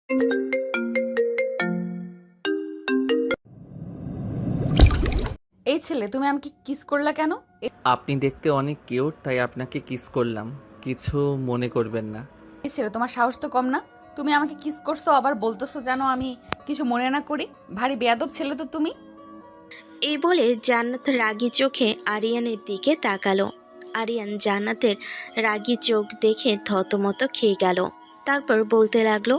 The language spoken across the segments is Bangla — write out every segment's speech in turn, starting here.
এই ছেলে, তুমি আমাকে কিস করলা কেন? আপনি দেখতে অনেক কিউট, তাই আপনাকে কিস করলাম। কিছু মনে করবেন না। এই ছেলে, তোমার সাহস তো কম না। তুমি আমাকে কিস করছো, আবার বলতেছো যেন আমি কিছু মনে না করি। ভারী বেয়াদব ছেলে তো তুমি। এই বলে জান্নাত রাগী চোখে আরিয়ানের দিকে তাকালো। আরিয়ান জান্নাতের রাগী চোখ দেখে থতমত খেয়ে গেল। তারপর বলতে লাগলো,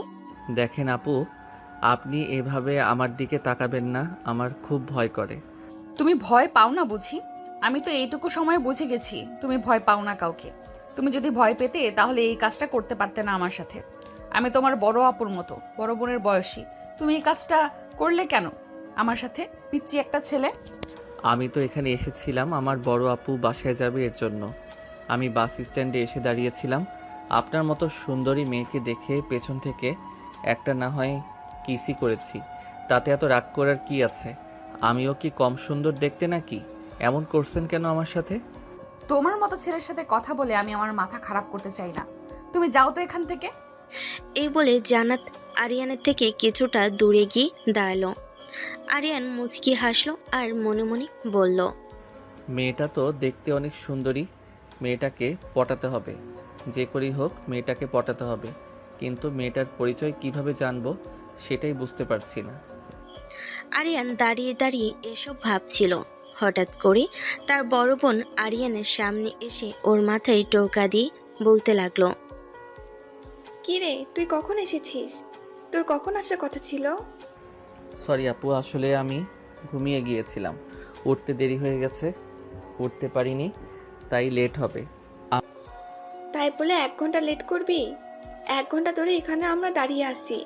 দেখেন আপু, আপনি এভাবে আমার দিকে তাকাবেন না, আমার খুব ভয় করে। তুমি ভয় পাও না বুঝি? আমি তো এইটুকু সময় বুঝে গেছি তুমি ভয় পাও না কাউকে। তুমি যদি ভয় পেতে তাহলে এই কাজটা করতে পারতে না আমার সাথে। আমি তোমার বড় আপুর মতো, বড় বোনের বয়সী। তুমি এই কাজটা করলে কেন আমার সাথে? পিচ্চি একটা ছেলে। আমি তো এখানে এসেছিলাম আমার বড় আপু বাসায় যাবে এর জন্য। আমি বাস স্ট্যান্ডে এসে দাঁড়িয়েছিলাম, আপনার মতো সুন্দরী মেয়েকে দেখে পেছন থেকে একটা না হয় কিসই করেছি। তাতে এত রাগ করার কি আছে? আমিও কি কম সুন্দর দেখতে নাকি? এমন করছেন কেন আমার সাথে? তোমার মতো ছেলের সাথে কথা বলে আমি আমার মাথা খারাপ করতে চাই না। তুমি যাও তো এখান থেকে। এই বলে জান্নাত আরিয়ানের থেকে কিছুটা দূরে গিয়ে দাঁড়ালো। আরিয়ান মুচকি হাসলো আর মনে মনে বলল, মেয়েটা তো দেখতে অনেক সুন্দরী, মেয়েটাকে পটাতে হবে। যে করেই হোক মেয়েটাকে পটাতে হবে, কিন্তু মেয়েটার পরিচয় কিভাবে জানবো সেটাই বুঝতে পারছি না। আরিয়ান দাঁড়িয়ে দাঁড়িয়ে এসব ভাবছিল। হঠাৎ করে তার বড় বোন আরিয়ানের সামনে এসে ওর মাথায় টোকা দিয়ে বলতে লাগলো, কি রে, তুই কখন এসেছিস? তোর কখন আসার কথা ছিল? সরি আপু, আসলে আমি ঘুমিয়ে গিয়েছিলাম, উঠতে দেরি হয়ে গেছে, উঠতে পারিনি, তাই লেট হবে। তাই বলে 1 ঘন্টা লেট করবি? 1 ঘন্টা ধরে এখানে আমরা দাঁড়িয়ে আছি।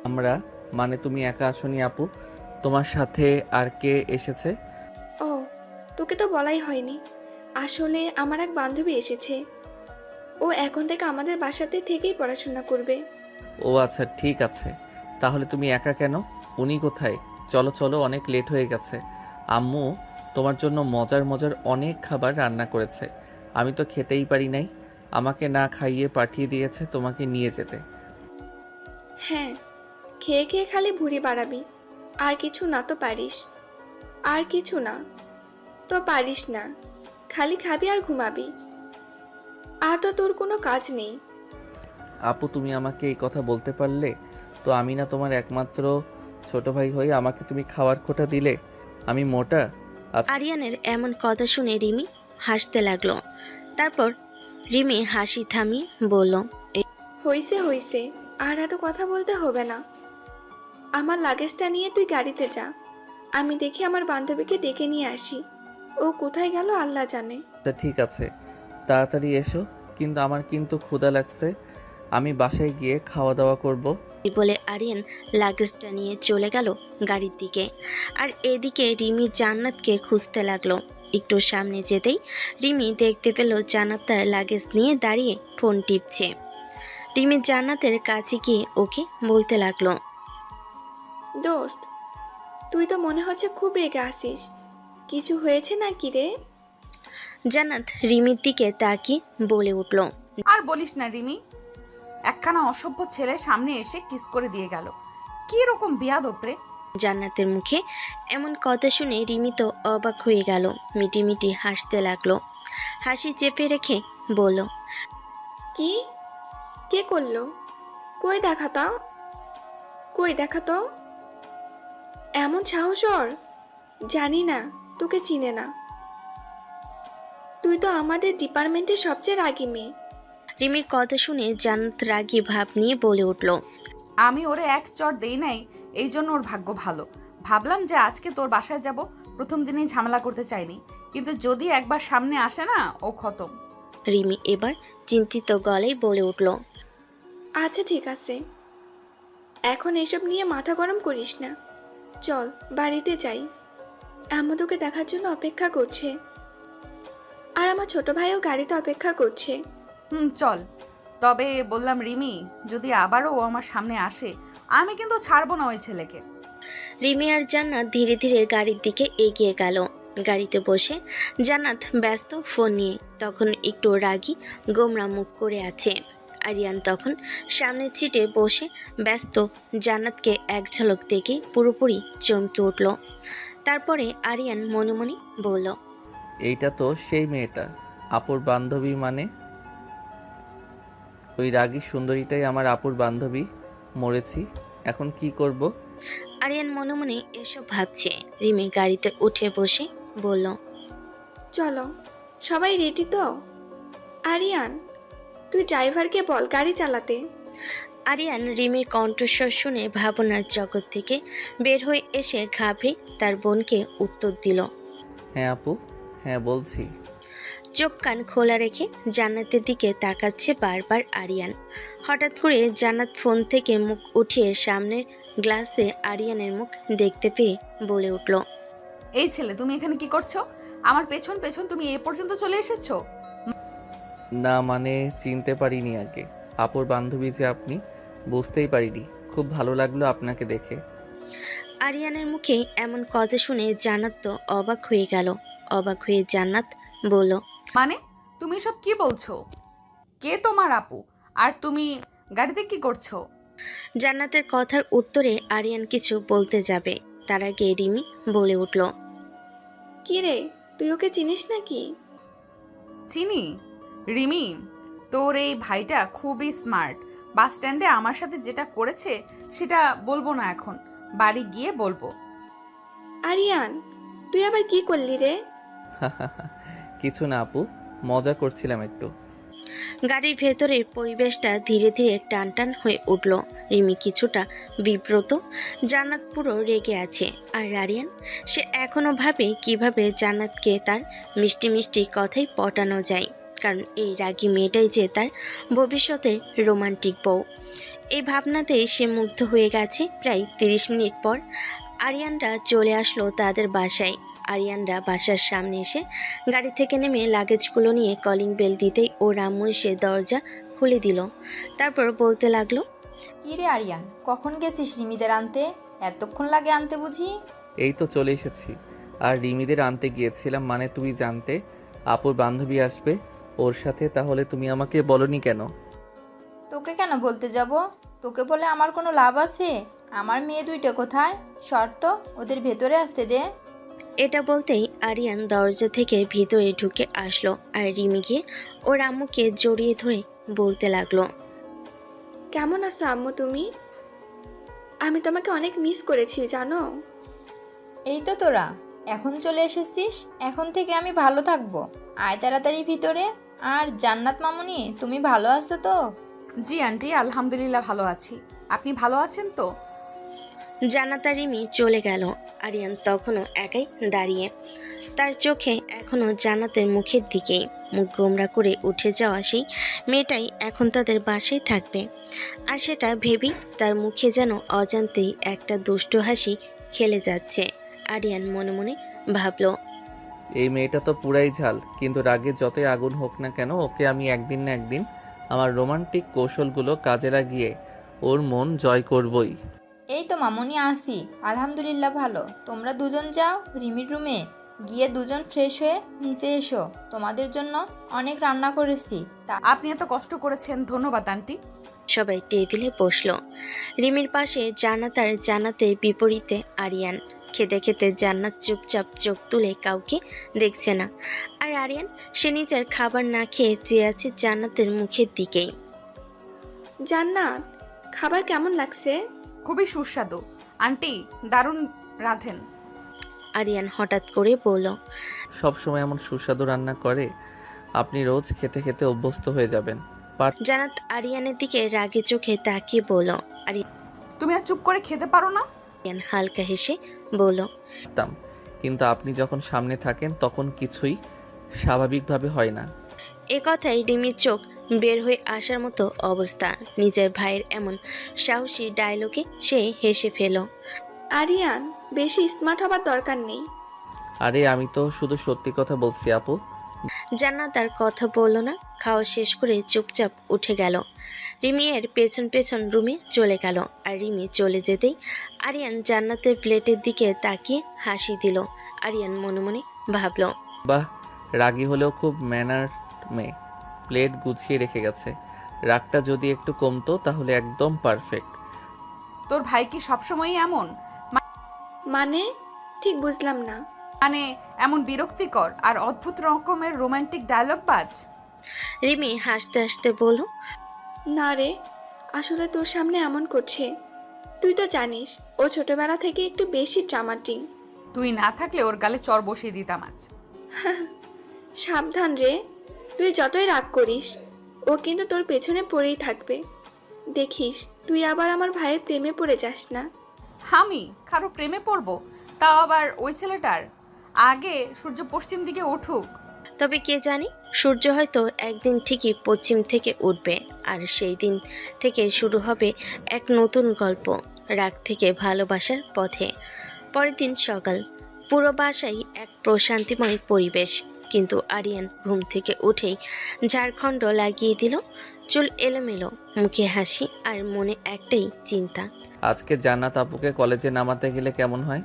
আমরা মানে তুমি একা আসনি আপু, তোমার সাথে আর কে এসেছে? ও, তোকে তো বলাই হয়নি। আসলে আমার এক বান্ধবী এসেছে। ও এখন থেকে আমাদের বাসাতে থেকেই পড়াশোনা করবে। ও আচ্ছা, ঠিক আছে। তাহলে তুমি একা কেন? উনি কোথায়? চলো চলো, অনেক লেট হয়ে গেছে। আম্মু তোমার জন্য মজার মজার অনেক খাবার রান্না করেছে, আমি তো খেতেই পারি নাই, আমাকে না খাইয়ে পাঠিয়ে দিয়েছে তোমাকে নিয়ে যেতে। হ্যাঁ, খেয়ে খেয়ে খালি ভুঁড়ি বাড়াবি। আর কিছু না তো পারিস? আর কিছু না তো পারিস না, খালি খাবি আর ঘুমাবি। আর তো তোর কোনো কাজ নেই। আপু তুমি আমাকে এই কথা বলতে পারলে? তো আমি না তোমার একমাত্র ছোট ভাই হয়ে আমাকে তুমি খাওয়ার খোঁটা দিলে? আমি মোটা? আচ্ছা, আরিয়ানের এমন কথা শুনে রিমি হাসতে লাগলো। তারপর রিমি হাসি থামিয়ে বলল, হইছে হইছে, আর এত কথা বলতে হবে না। আমার লাগেজটা নিয়ে তুই গাড়িতে যা। আমি দেখি আমার বান্ধবীকে ডেকে নিয়ে আসি। ও কোথায় গেল আল্লাহ জানে। ঠিক আছে, তাড়াতাড়ি এসো, কিন্তু আমার কিন্তু ক্ষুধা লাগছে, আমি বাসায় গিয়ে খাওয়া দাওয়া করব। এই বলে আরিয়ান লাগেজটা নিয়ে চলে গেল গাড়ির দিকে। আর এদিকে রিমি জান্নাতকে খুঁজতে লাগলো। একটু সামনে যেতেই রিমি দেখতে পেল জান্নাত তার লাগেজ নিয়ে দাঁড়িয়ে ফোন টিপছে। রিমি জান্নাতের কাছে গিয়ে ওকে বলতে লাগলো, দোস্ত, তুই তো মনে হচ্ছে খুব রেগে আসিস। কিছু হয়েছে নাকি রে? জান্নাত রিমির দিকে তাকিয়ে বলে উঠল, আর বলিস না রিমি, একখানা অসভ্য ছেলে সামনে এসে কিস করে দিয়ে গেল। কি রকম বেয়াদব রে! জান্নাতের মুখে এমন কথা শুনে রিমি তো অবাক হয়ে গেল। মিটিমিটি হাসতে লাগলো। হাসি চেপে রেখে বলল, কি? কে করলো? কই দেখাতা, কই দেখাতো। এমন সাহস ওর! জানি না, তোকে চিনে না। তুই তো আমাদের ডিপার্টমেন্টের সবচেয়ে রাগী মেয়ে। রিমির কথা শুনে জান্নাত রাগী ভাব নিয়ে বলে উঠল, আমি ওরে এক চড় দেই নাই, এই জন্য ওর ভাগ্য ভালো। ভাবলাম যে আজকে তোর বাসায় যাব, প্রথম দিনেই ঝামেলা করতে চাইনি, কিন্তু যদি একবার সামনে আসে না, ও খতম। রিমি এবার চিন্তিত গলায় বলে উঠল, আচ্ছা ঠিক আছে, এখন এসব নিয়ে মাথা গরম করিস না। চল বাড়িতে যাই। আম্মু তোকে দেখার জন্য অপেক্ষা করছে। আর আমার ছোট ভাইও গাড়িতে অপেক্ষা করছে। চল। তবে বললাম রিমি, যদি আবারও ও আমার সামনে আসে, আমি কিন্তু ছাড়বো না ওই ছেলেকে। রিমি আর জান্নাত ধীরে ধীরে গাড়ির দিকে এগিয়ে গেল। গাড়িতে বসে জান্নাত ব্যস্ত ফোন নিয়ে তখন একটু রাগী গোমরা মুখ করে আছে। আরিয়ান তখন সামনের সিটে বসে ব্যস্ত। জান্নাতকে এক ঝলক দেখে পুরোপুরি চমকে উঠল। তারপরে আরিয়ান মনে মনে বলল, এইটা তো সেই মেয়েটা, আপুর বান্ধবী। মানে ওই রাগী সুন্দরীটাই আমার আপুর বান্ধবী। মরেছি, এখন কি করব? আরিয়ান মনে মনে এসব ভাবছে। রিমি গাড়িতে উঠে বসে বলল, চলো, সবাই রেডি তো? আরিয়ান, তুই ড্রাইভারকে বল গাড়ি চালাতে। আরিয়ান রিমির কণ্ঠস্বর শুনে ভাবনার জগৎ থেকে বের হয়ে এসে ঘাবড়ে তার বোনকে উত্তর দিল। হ্যাঁ আপু, হ্যাঁ বলছি। চোখ কান খোলা রেখে জান্নাতের দিকে তাকাচ্ছে বারবার আরিয়ান। হঠাৎ করে জান্নাত ফোন থেকে মুখ উঠিয়ে সামনের গ্লাসে আরিয়ানের মুখ দেখতে পেয়ে বলে উঠল, এই ছেলে, তুমি এখানে কি করছো? আমার পেছন পেছন তুমি এ পর্যন্ত চলে এসেছো? না মানে চিনতে পারিনি আগে। আপুর বান্ধবী যে আপনি, বুঝতেই পারিনি। খুব ভালো লাগলো আপনাকে দেখে। আরিয়ানের মুখে এমন কথা শুনে জান্নাত তো অবাক হয়ে গেল। অবাক হয়ে জান্নাত বলল, মানে তুমি সব কি বলছো? কে তোমার আপু? আর তুমি গাড়িতে কি করছো? জান্নাতের কথার উত্তরে আরিয়ান কিছু বলতে যাবে, তার আগে রিমি বলে উঠল, কি রে, তুই ওকে চিনিস নাকি? চিনি। রিমি, তোর এই ভাইটা খুবই স্মার্ট। বাস স্ট্যান্ডে আমার সাথে যেটা করেছে সেটা বলবো না, এখন বাড়ি গিয়ে বলবো। আরিয়ান, তুই আবার কি করলি রে? কিছু না আপু, মজা করছিলাম একটু। গাড়ির ভেতরের পরিবেশটা ধীরে ধীরে টান টান হয়ে উঠল। রিমি কিছুটা বিব্রত, জান্নাত পুরো রেগে আছে। আর আরিয়ান, সে এখনো ভাবে কিভাবে জান্নাতকে তার মিষ্টি মিষ্টি কথাই পটানো যায়, কারণ এই রাগী মেয়েটাই যে তার ভবিষ্যতের রোমান্টিক বউ। এই ভাবনাতেই সে মুগ্ধ হয়ে গেছে। প্রায় 30 মিনিট পর আরিয়ানরা চলে আসলো তাদের বাসায়। আরিয়ানরা বাসার সামনে এসে গাড়ি থেকে নেমে লাগেজগুলো নিয়ে কলিং বেল দিতেই ও রাম্মু এসে দরজা খুলে দিল। তারপর বলতে লাগলো, কি রে আরিয়ান, কখন গেছিস রিমিদের আনতে? এতক্ষণ লাগে আনতে বুঝি? এই তো চলে এসেছি। আর রিমিদের আনতে গিয়েছিলাম। মানে তুমি জানতে আপুর বান্ধবী আসবে ওর সাথে, তাহলে তুমি আমাকে বলনি কেন? তোকে কেন বলতে যাব? তোকে বলে আমার কোনো লাভ আছে? আমার মেয়ে দুইটা কোথায়? শর্ত, ওদের ভেতরে আসতে দে। এটা বলতেই আরিয়ান দরজা থেকে ভিতরে ঢুকে আসলো। আর রিমি গিয়ে ওর আম্মুকে জড়িয়ে ধরে বলতে লাগলো, কেমন আছো আম্মু তুমি? আমি তোমাকে অনেক মিস করেছি জানো। এই তো তোরা এখন চলে এসেছিস, এখন থেকে আমি ভালো থাকবো। আয় তাড়াতাড়ি ভিতরে। আর জান্নাত মামুনি, তুমি ভালো আছো তো? জি আন্টি, আলহামদুলিল্লাহ ভালো আছি। আপনি ভালো আছেন তো? জান্নাত আর রিমি চলে গেল। আরিয়ান তখনও একাই দাঁড়িয়ে, তার চোখে এখনও জান্নাতের মুখের দিকেই। মুখ গোমরা করে উঠে যাওয়া সেই মেয়েটাই এখন তাদের বাসায় থাকবে। আর সেটা ভেবেই তার মুখে যেন অজান্তেই একটা দুষ্ট হাসি খেলে যাচ্ছে। আরিয়ান মনে মনে ভাবল, এই মেয়েটা তো পুরাই ঝাল, কিন্তু রাগে যতই আগুন হোক না কেন, ওকে আমি একদিন না একদিন আমার রোমান্টিক কৌশলগুলো কাজে লাগিয়ে ওর মন জয় করবই। এই তো মামুনি আসি, আলহামদুলিল্লাহ ভালো। তোমরা দুজন যাও রিমির রুমে, গিয়ে দুজন ফ্রেশ হয়ে নিচে এসো। তোমাদের জন্য অনেক রান্না করেছি। আপনি এত কষ্ট করেছেন, ধন্যবাদ আন্টি। সবাই টেবিলে বসলো। রিমির পাশে জান্নাত আর জান্নাতের বিপরীতে আরিয়ান। খেতে খেতে জান্নাত চুপচাপ চোখ তুলে কাউকে দেখছে না। আর আরিয়ান, সে নিজের খাবার না খেয়ে চেয়ে আছে জান্নাতের মুখের দিকেই। জান্নাত, খাবার কেমন লাগছে? খুবই সুস্বাদু আন্টি, দারুণ রাঁধেন। আরিয়ান হঠাৎ করে বলল, সব সময় এমন সুস্বাদু রান্না করে? আপনি রোজ খেতে খেতে অভ্যস্ত হয়ে যাবেন। জান্নাত আরিয়ানের দিকে রাগে চোখে তাকিয়ে বলল। তুমি আর চুপ করে খেতে পারো না? আরিয়ান হালকা হেসে বলল, পারতাম, কিন্তু আপনি যখন সামনে থাকেন তখন কিছুই স্বাভাবিকভাবে হয় না। এ কথায় রিমির চোখ বের হয়ে আসার মতো অবস্থা। নিজের ভাইয়ের এমন সাহসী ডায়লগে সে হেসে ফেল। আরিয়ান, বেশি স্মার্ট হবার দরকার নেই। আরে আমি তো শুধু সত্যি কথা বলছি আপু। জান্নাত আর কথা বলল না। খাওয়া শেষ করে চুপচাপ উঠে গেল। রিমি এর পেছন পেছন রুমে চলে গেল। আর রিমি চলে যেতেই আরিয়ান জান্নাতের প্লেটের দিকে তাকিয়ে হাসি দিল। আরিয়ান মনে মনে ভাবল, বাহ, রাগী হলেও খুব ম্যানার মেয়ে, প্লেট গুছিয়ে রেখে গেছে। রাগটা যদি একটু কমতো তাহলে একদম পারফেক্ট। তোর ভাই কি সবসময়ই এমন? মানে ঠিক বুঝলাম না। মানে এমন বিরক্তিকর আর অদ্ভুত রকমের রোমান্টিক ডায়লগ বাজ? রিমি হাসতে হাসতে বলল, না রে, আসলে তোর সামনে এমন করছে। তুই তো জানিস ও ছোটবেলা থেকে একটু বেশি ড্রামাটিং। তুই না থাকলে ওর গালে চর বসিয়ে দিতাম আজ। সাবধান রে, তুই যতই রাগ করিস ও কিন্তু তোর পেছনে পড়েই থাকবে। দেখিস তুই আবার আমার ভাইয়ের প্রেমে পড়ে যাস না। আমি কারো প্রেমে পড়বো? তাও আবার ওই ছেলেটার? আগে সূর্য পশ্চিম দিকে উঠুক। তবে কে জানে, সূর্য হয়তো একদিন ঠিকই পশ্চিম থেকে উঠবে, আর সেই দিন থেকে শুরু হবে এক নতুন গল্প, রাগ থেকে ভালোবাসার পথে। পরের দিন সকাল, পুরো বাসায় এক প্রশান্তিময় পরিবেশ, কিন্তু আরিয়ান ঘুম থেকে উঠেই ঝাড়খণ্ড লাগিয়ে দিল। চুল এলোমেলো, মুখে হাসি আর মনে একটাই চিন্তা। আজকে জান্নাত আপুকে কলেজে নামাতে গেলে কেমন হয়?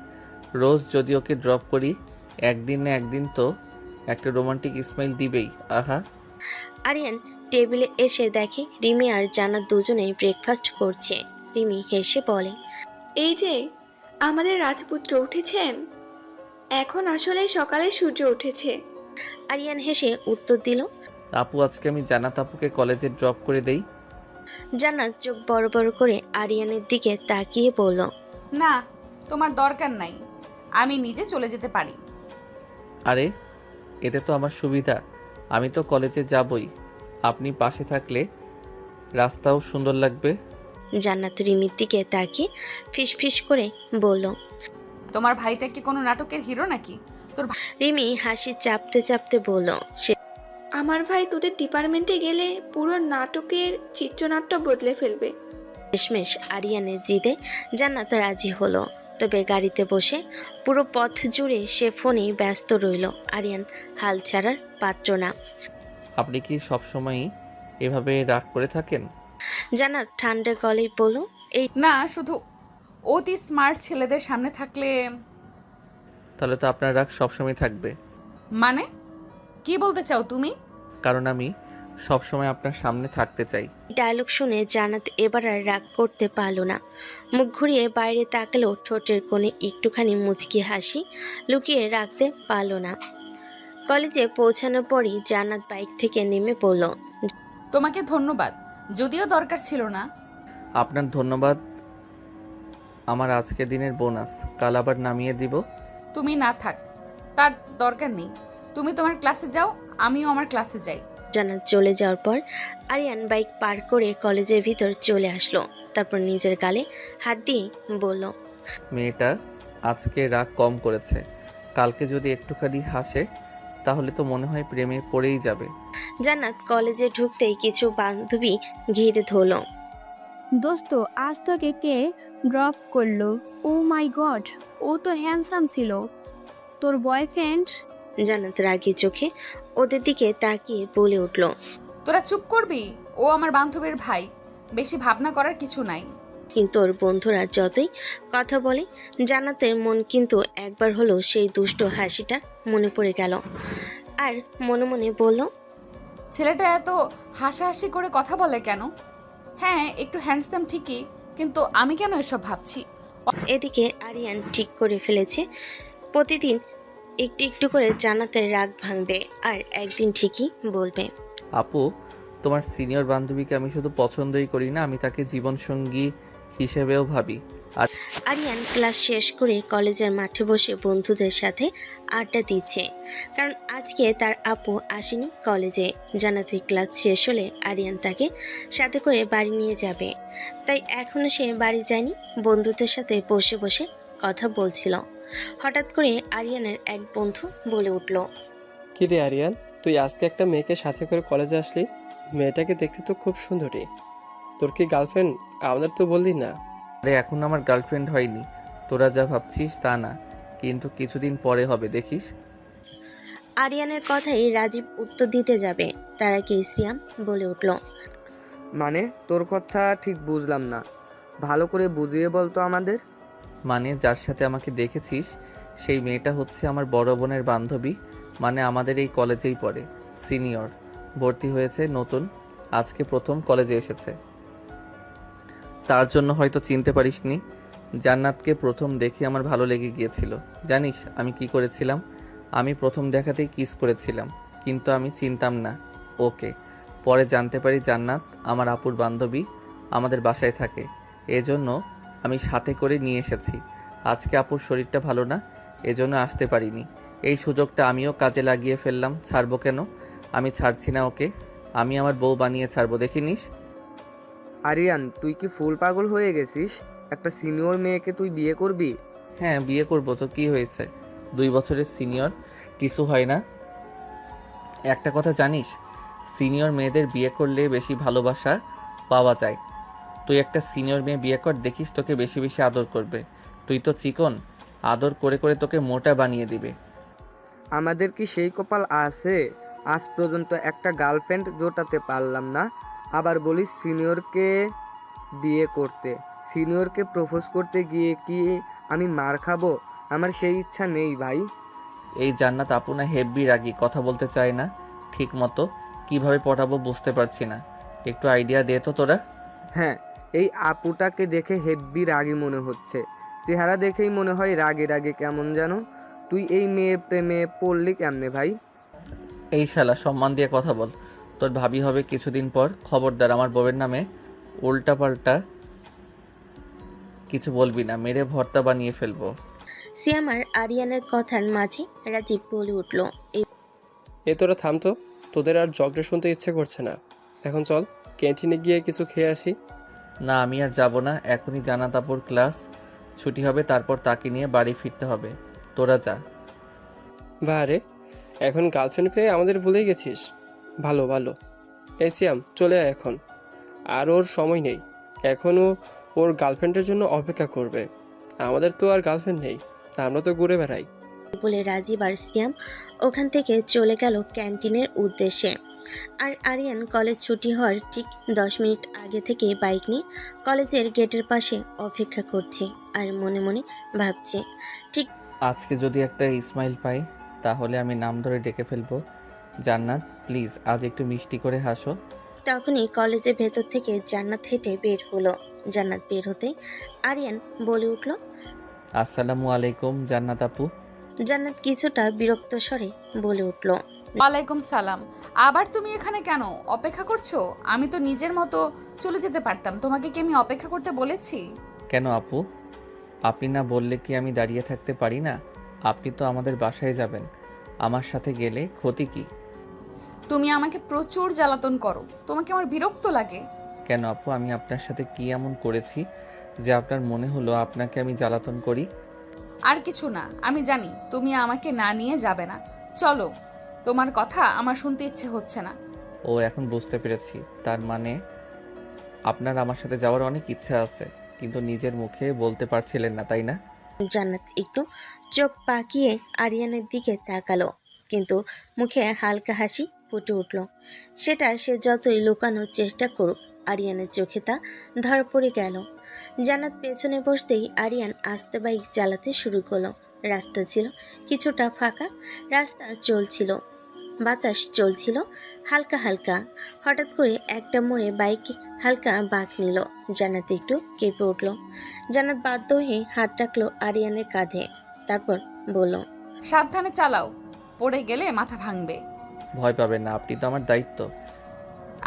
রোজ যদি ওকে ড্রপ করি, একদিন না একদিন তো একটা রোমান্টিক স্মাইল দিবেই। আহা। আরিয়ান টেবিলে এসে দেখে রিমি আর জান্নাত দুজনেই ব্রেকফাস্ট করছে। রিমি হেসে বলে, এই যে আমাদের রাজপুত্র উঠেছেন। এখন আসলে সকালে সূর্য উঠেছে। আরিয়ান হেসে উত্তর দিল। আপু, আজকে আমি জান্নাত আপুকে কলেজে ড্রপ করে দেই। জান্নাত চোখ বড় বড় করে আরিয়ানের দিকে তাকিয়ে বলল, না, তোমার দরকার নাই, আমি নিজে চলে যেতে পারি। আরে, এতে তো আমার সুবিধা। আমি তো কলেজে যাবই, আপনি পাশে থাকলে রাস্তাও সুন্দর লাগবে। জান্নাত রিমির দিকে তাকিয়ে ফিসফিস করে বলল। তোমার ভাইটা কি কোনো নাটকের হিরো নাকি? তোর রিমি হাসি চাপতে চাপতে বলল, আমার ভাই তোদের ডিপার্টমেন্টে গেলে পুরো নাটকের চিত্রনাট্য বদলে ফেলবে। শেষমেশ আরিয়ানের জিদে জান্নাত রাজি হলো। তবে গাড়িতে বসে পুরো পথ জুড়ে সে ফোনেই ব্যস্ত রইল। আরিয়ান হাল ছাড়ার পাত্র না। আপনি কি সবসময়ই এভাবে রাগ করে থাকেন? জান্নাত ঠান্ডা গলায় বলল, এই না, শুধু অতি স্মার্ট ছেলেদের সামনে থাকলে। তাহলে তো আপনার রাগ সবসময় থাকবে। মানে কি বলতে চাও তুমি? কারণ আমি সবসময় আপনার সামনে থাকতে চাই। ডায়লগ শুনে জান্নাত এবার আর রাগ করতে পারল না। মুখ ঘুরিয়ে বাইরে তাকালো, ঠোঁটের কোণে একটুখানি মুচকি হাসি লুকিয়ে রাখতে পারল না। কলেজে পৌঁছানোর পরই জান্নাত বাইক থেকে নেমে পড়ল। তোমাকে ধন্যবাদ, যদিও দরকার ছিল না। আপনার ধন্যবাদ আমার আজকের দিনের বোনাস, কাল আবার নামিয়ে দিব। তুমি না থাক, তার দরকার নেই। তুমি তোমার ক্লাসে যাও, আমিও আমার ক্লাসে যাই। জান্নাত চলে যাওয়ার পর আরিয়ান বাইক পার করে কলেজের ভিতর চলে আসলো। তারপর নিজের গালে হাত দিয়ে বলল, মেয়েটা আজকে রাগ কম করেছে, কালকে যদি একটুখানি হাসে তাহলে তো মনে হয় প্রেমে পড়েই যাবে। জান্নাত কলেজে ঢুকতেই কিছু বান্ধবী ঘিরে ধরল। দোস্ত, আজ তোকে কে ড্রপ করলো? ও মাই গড, ও তো হ্যান্ডসাম ছিল। তোর বয়ফ্রেন্ড? জান্নাত রাগী চোখে ওদের দিকে তাকিয়ে বলে উঠল, তোরা চুপ করবি? ও আমার বান্ধবীর ভাই, বেশি ভাবনা করার কিছু নাই। কিন্তু ওর বন্ধুরা যতই কথা বলে, জান্নাতের মন কিন্তু একবার হলো সেই দুষ্ট হাসিটা মনে পড়ে গেল। আর মনে মনে বলল, ছেলেটা এত হাসাহাসি করে কথা বলে কেন? হ্যাঁ, একটু হ্যান্ডসাম ঠিকই, কিন্তু আমি কেন এসব ভাবছি? এদিকে আরিয়ান ঠিক করে ফেলেছে প্রতিদিন একটু একটু করে জান্নাতের রাগ ভাঙবে, আর একদিন ঠিকই বলবে। আপু, তোমার সিনিয়র বান্ধবীকে আমি শুধু পছন্দই করি না, আমি তাকে জীবনসঙ্গী হিসেবেও ভাবি। আর আরিয়ান ক্লাস শেষ করে কলেজের মাঠে বসে বন্ধুদের সাথে আড্ডা দিচ্ছে, কারণ আজকে তার আপু আসেনি কলেজে। জান্নাতের ক্লাস শেষ হলে আরিয়ান তাকে সাথে করে বাড়ি নিয়ে যাবে, তাই এখনও সে বাড়ি যায়নি। বন্ধুদের সাথে বসে বসে কথা বলছিল। হঠাৎ করে আরিয়ানের এক বন্ধু বলে উঠল, কি রে আরিয়ান, তুই আজকে একটা মেয়েকে সাথে করে কলেজে আসলি? মেয়েটাকে দেখতে তো খুব সুন্দরী। তোর কি গার্লফ্রেন্ড? আমাদের তো বললি না। আরে, এখন আমার গার্লফ্রেন্ড হয়নি, তোরা যা ভাবছিস তা না, কিন্তু কিছুদিন পরে হবে, দেখিস। আরিয়ানের কথাই রাজীব উত্তর দিতে যাবে, তার আগে সিয়াম বলে উঠল, মানে তোর কথা ঠিক বুঝলাম না, ভালো করে বুঝিয়ে বলতো আমাদের। মানে যার সাথে আমাকে দেখেছিস সেই মেয়েটা হচ্ছে আমার বড় বোনের বান্ধবী, মানে আমাদের এই কলেজেই পড়ে, সিনিয়র, ভর্তি হয়েছে নতুন। আজকে প্রথম কলেজে এসেছে। তার জন্য হয়তো চিনতে পারিসনি। জান্নাতকে প্রথম দেখে আমার ভালো লেগে গিয়েছিল। জানিস আমি কি করেছিলাম? আমি প্রথম দেখাতেই কিস করেছিলাম, কিন্তু আমি চিনতাম না ওকে। পরে জানতে পারি জান্নাত আমার আপুর বান্ধবী, আমাদের বাসায় থাকে। এজন্য আমি সাথে করে নিয়ে এসেছি। আজকে আপুর শরীরটা ভালো না, এজন্য আসতে পারিনি। এই সুযোগটা আমিও কাজে লাগিয়ে ফেললাম। ছাড়বো কেন? আমি ছাড়ছি না ওকে। আমি আমার বউ বানিয়ে ছাড়বো, দেখিনিস? আরিয়ান, তুই কি ফুল পাগল হয়ে গেছিস? একটা সিনিয়র মেয়েকে তুই বিয়ে করবি? হ্যাঁ, বিয়ে করবো তো কি হয়েছে? 2 বছরের সিনিয়র, কিছু হয় না। একটা কথা জানিস, সিনিয়র মেয়েদের বিয়ে করলে বেশি ভালোবাসা পাওয়া যায়। তুই একটা সিনিয়র মেয়ে বিয়ে কর, দেখিস তোকে বেশি বেশি আদর করবে। তুই তো চিকন, আদর করে করে তোকে মোটা বানিয়ে দিবে। আমাদের কি সেই কপাল আছে? আজ পর্যন্ত একটা গার্লফ্রেন্ড জোটাতে পারলাম না, আবার বলিস সিনিয়রকে বিয়ে করতে। সিনিয়রকে প্রপোজ করতে গিয়ে কি আমি মার খাবো? আমার সেই ইচ্ছা নেই ভাই। এই জান্নাত আপু না হেব্বি রাগী, কথা বলতে চায় না ঠিক মতো। কিভাবে পটাবো বুঝতে পারছি না, একটু আইডিয়া দে তো তোরা। হ্যাঁ, এই আপুটাকে দেখে হেব্বি রাগী মনে হচ্ছে। চেহারা দেখেই মনে হয় রাগে রাগে কেমন যেন। তুই এই মেয়ের প্রেমে পড়লি কেমনে ভাই? এই শালা, সম্মান দিয়ে কথা বল। তোর ভাবি হবে কিছুদিন পর। খবরদার আমার বউয়ের নামে উল্টাপাল্টা কিছু বলবি না, মেরে ভর্তা বানিয়ে ফেলবো। সিয়াম আর আরিয়ানের কথার মাঝে রাজীব বলে উঠল, এ তোরা থাম তো, তোদের আর ঝগড়া শুনতে ইচ্ছে করছে না। এখন চল ক্যান্টিনে গিয়ে কিছু খেয়ে আসি। না, আমি আর যাব না। এখনই জান্নাত আপুর ক্লাস ছুটি হবে, তারপর তাকে নিয়ে বাড়ি ফিরতে হবে। তোরা যা। বারে, এখন গার্লফ্রেন্ড পেয়ে আমাদের ভুলেই গেছিস। ভালো ভালো। এই সিয়াম, চলে আয় এখন। আর ওর সময় নেই, এখনও ওর গার্লফ্রেন্ডের জন্য অপেক্ষা করবে। আমাদের তো আর গার্লফ্রেন্ড নেই, আমরা তো ঘুরে বেড়াই। বলে রাজীব আর সিয়াম ওখান থেকে চলে গেল ক্যান্টিনের উদ্দেশ্যে। আর আরিয়ান কলেজ ছুটি হওয়ার ঠিক 10 মিনিট আগে থেকে বাইক নিয়ে কলেজের গেটের পাশে অপেক্ষা করছে আর মনে মনে ভাবছে, ঠিক আজকে যদি একটা ইসমাইল পাই তাহলে আমি নাম ধরে ডেকে ফেলবো। জান্নাত প্লিজ আজ একটু মিষ্টি করে হাসো। তখনই কলেজের ভেতর থেকে জান্নাত হেঁটে বের হলো। জান্নাত বের হতে আরিয়ান বলে উঠল, আসসালামু আলাইকুম জান্নাত আপু। জান্নাত কিছুটা বিরক্ত স্বরে বলে উঠল, ওয়ালাইকুম সালাম। আবার তুমি এখানে কেন? অপেক্ষা করছো? আমি তো নিজের মতো চলে যেতে পারতাম, তোমাকে কি আমি অপেক্ষা করতে বলেছি? কেন আপু, আপনি না বললে কি আমি দাঁড়িয়ে থাকতে পারি না? আপনি তো আমাদের বাসায় যাবেন, আমার সাথে গেলে ক্ষতি কি? তুমি আমাকে প্রচুর জ্বালাতন করো, তোমাকে আমার বিরক্ত লাগে। কেন আপু, আমি আপনার সাথে কি এমন করেছি যে আপনার মনে হলো আপনাকে আমি জ্বালাতন করি? আর কিছু না, আমি জানি তুমি আমাকে না নিয়ে যাবে না। চলো, তোমার কথা আমার শুনতে ইচ্ছে হচ্ছে না। ও, এখন বুঝতে পেরেছি। তার মানে আপনার আমার সাথে যাওয়ার অনেক ইচ্ছা আছে, কিন্তু নিজের মুখে বলতে পারছিলেন না, তাই না? জান্নাত একটু চোখ পাকিয়ে আরিয়ানের দিকে তাকালো, কিন্তু মুখে হালকা হাসি ফুটে উঠল। সেটা সে যতই লুকানোর চেষ্টা করুক, আরিয়ানের চোখে তা ধরা পড়ে গেল। জান্নাত পেছনে বসতেই আরিয়ান আস্তে বাইক চালাতে শুরু করলো। রাস্তা ছিল কিছুটা ফাঁকা, রাস্তা চলছিল, বাতাস চলছিল হালকা হালকা। হঠাৎ করে একটা মোড়ে বাইক হালকা বাঁক নিল। জান্নাত একটু কেঁপে উঠল। জান্নাত বাধ্য হয়ে হাত রাখলো আরিয়ানের কাঁধে, তারপর বলল, সাবধানে চালাও, পড়ে গেলে মাথা ভাঙবে। ভয় পাবেন না, আপনি তো আমার দায়িত্ব।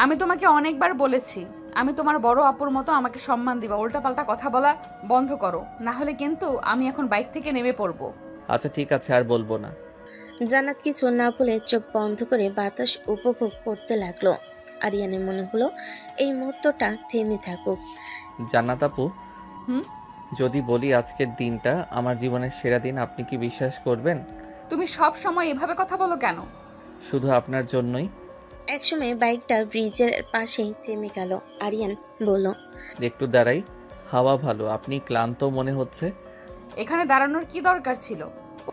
আমি তোমাকে অনেকবার বলেছি আমি তোমার বড় আপুর মতো, আমাকে সম্মান দিবা। উল্টাপাল্টা কথা বলা বন্ধ করো, না হলে কিন্তু আমি এখন বাইক থেকে নেমে পড়বো। আচ্ছা ঠিক আছে, আর বলবো না। জান্নাত কিছু না বলে চোখ বন্ধ করে বাতাস উপভোগ করতে লাগলো। আরিয়ানের মনে হলো এই মুহূর্তটা থেমে থাকুক। জান্নাত আপু, হুম? যদি বলি আজকের দিনটা আমার জীবনের সেরা দিন, আপনি কি বিশ্বাস করবেন? তুমি সব সময় এভাবে কথা বলো কেন? শুধু আপনার জন্যই। একসময় বাইকটা ব্রিজের পাশেই থেমে গেল। আরিয়ান বলল, একটু দাঁড়াই, হাওয়া ভালো। আপনি ক্লান্ত মনে হচ্ছে। এখানে দাঁড়ানোর কি দরকার ছিল?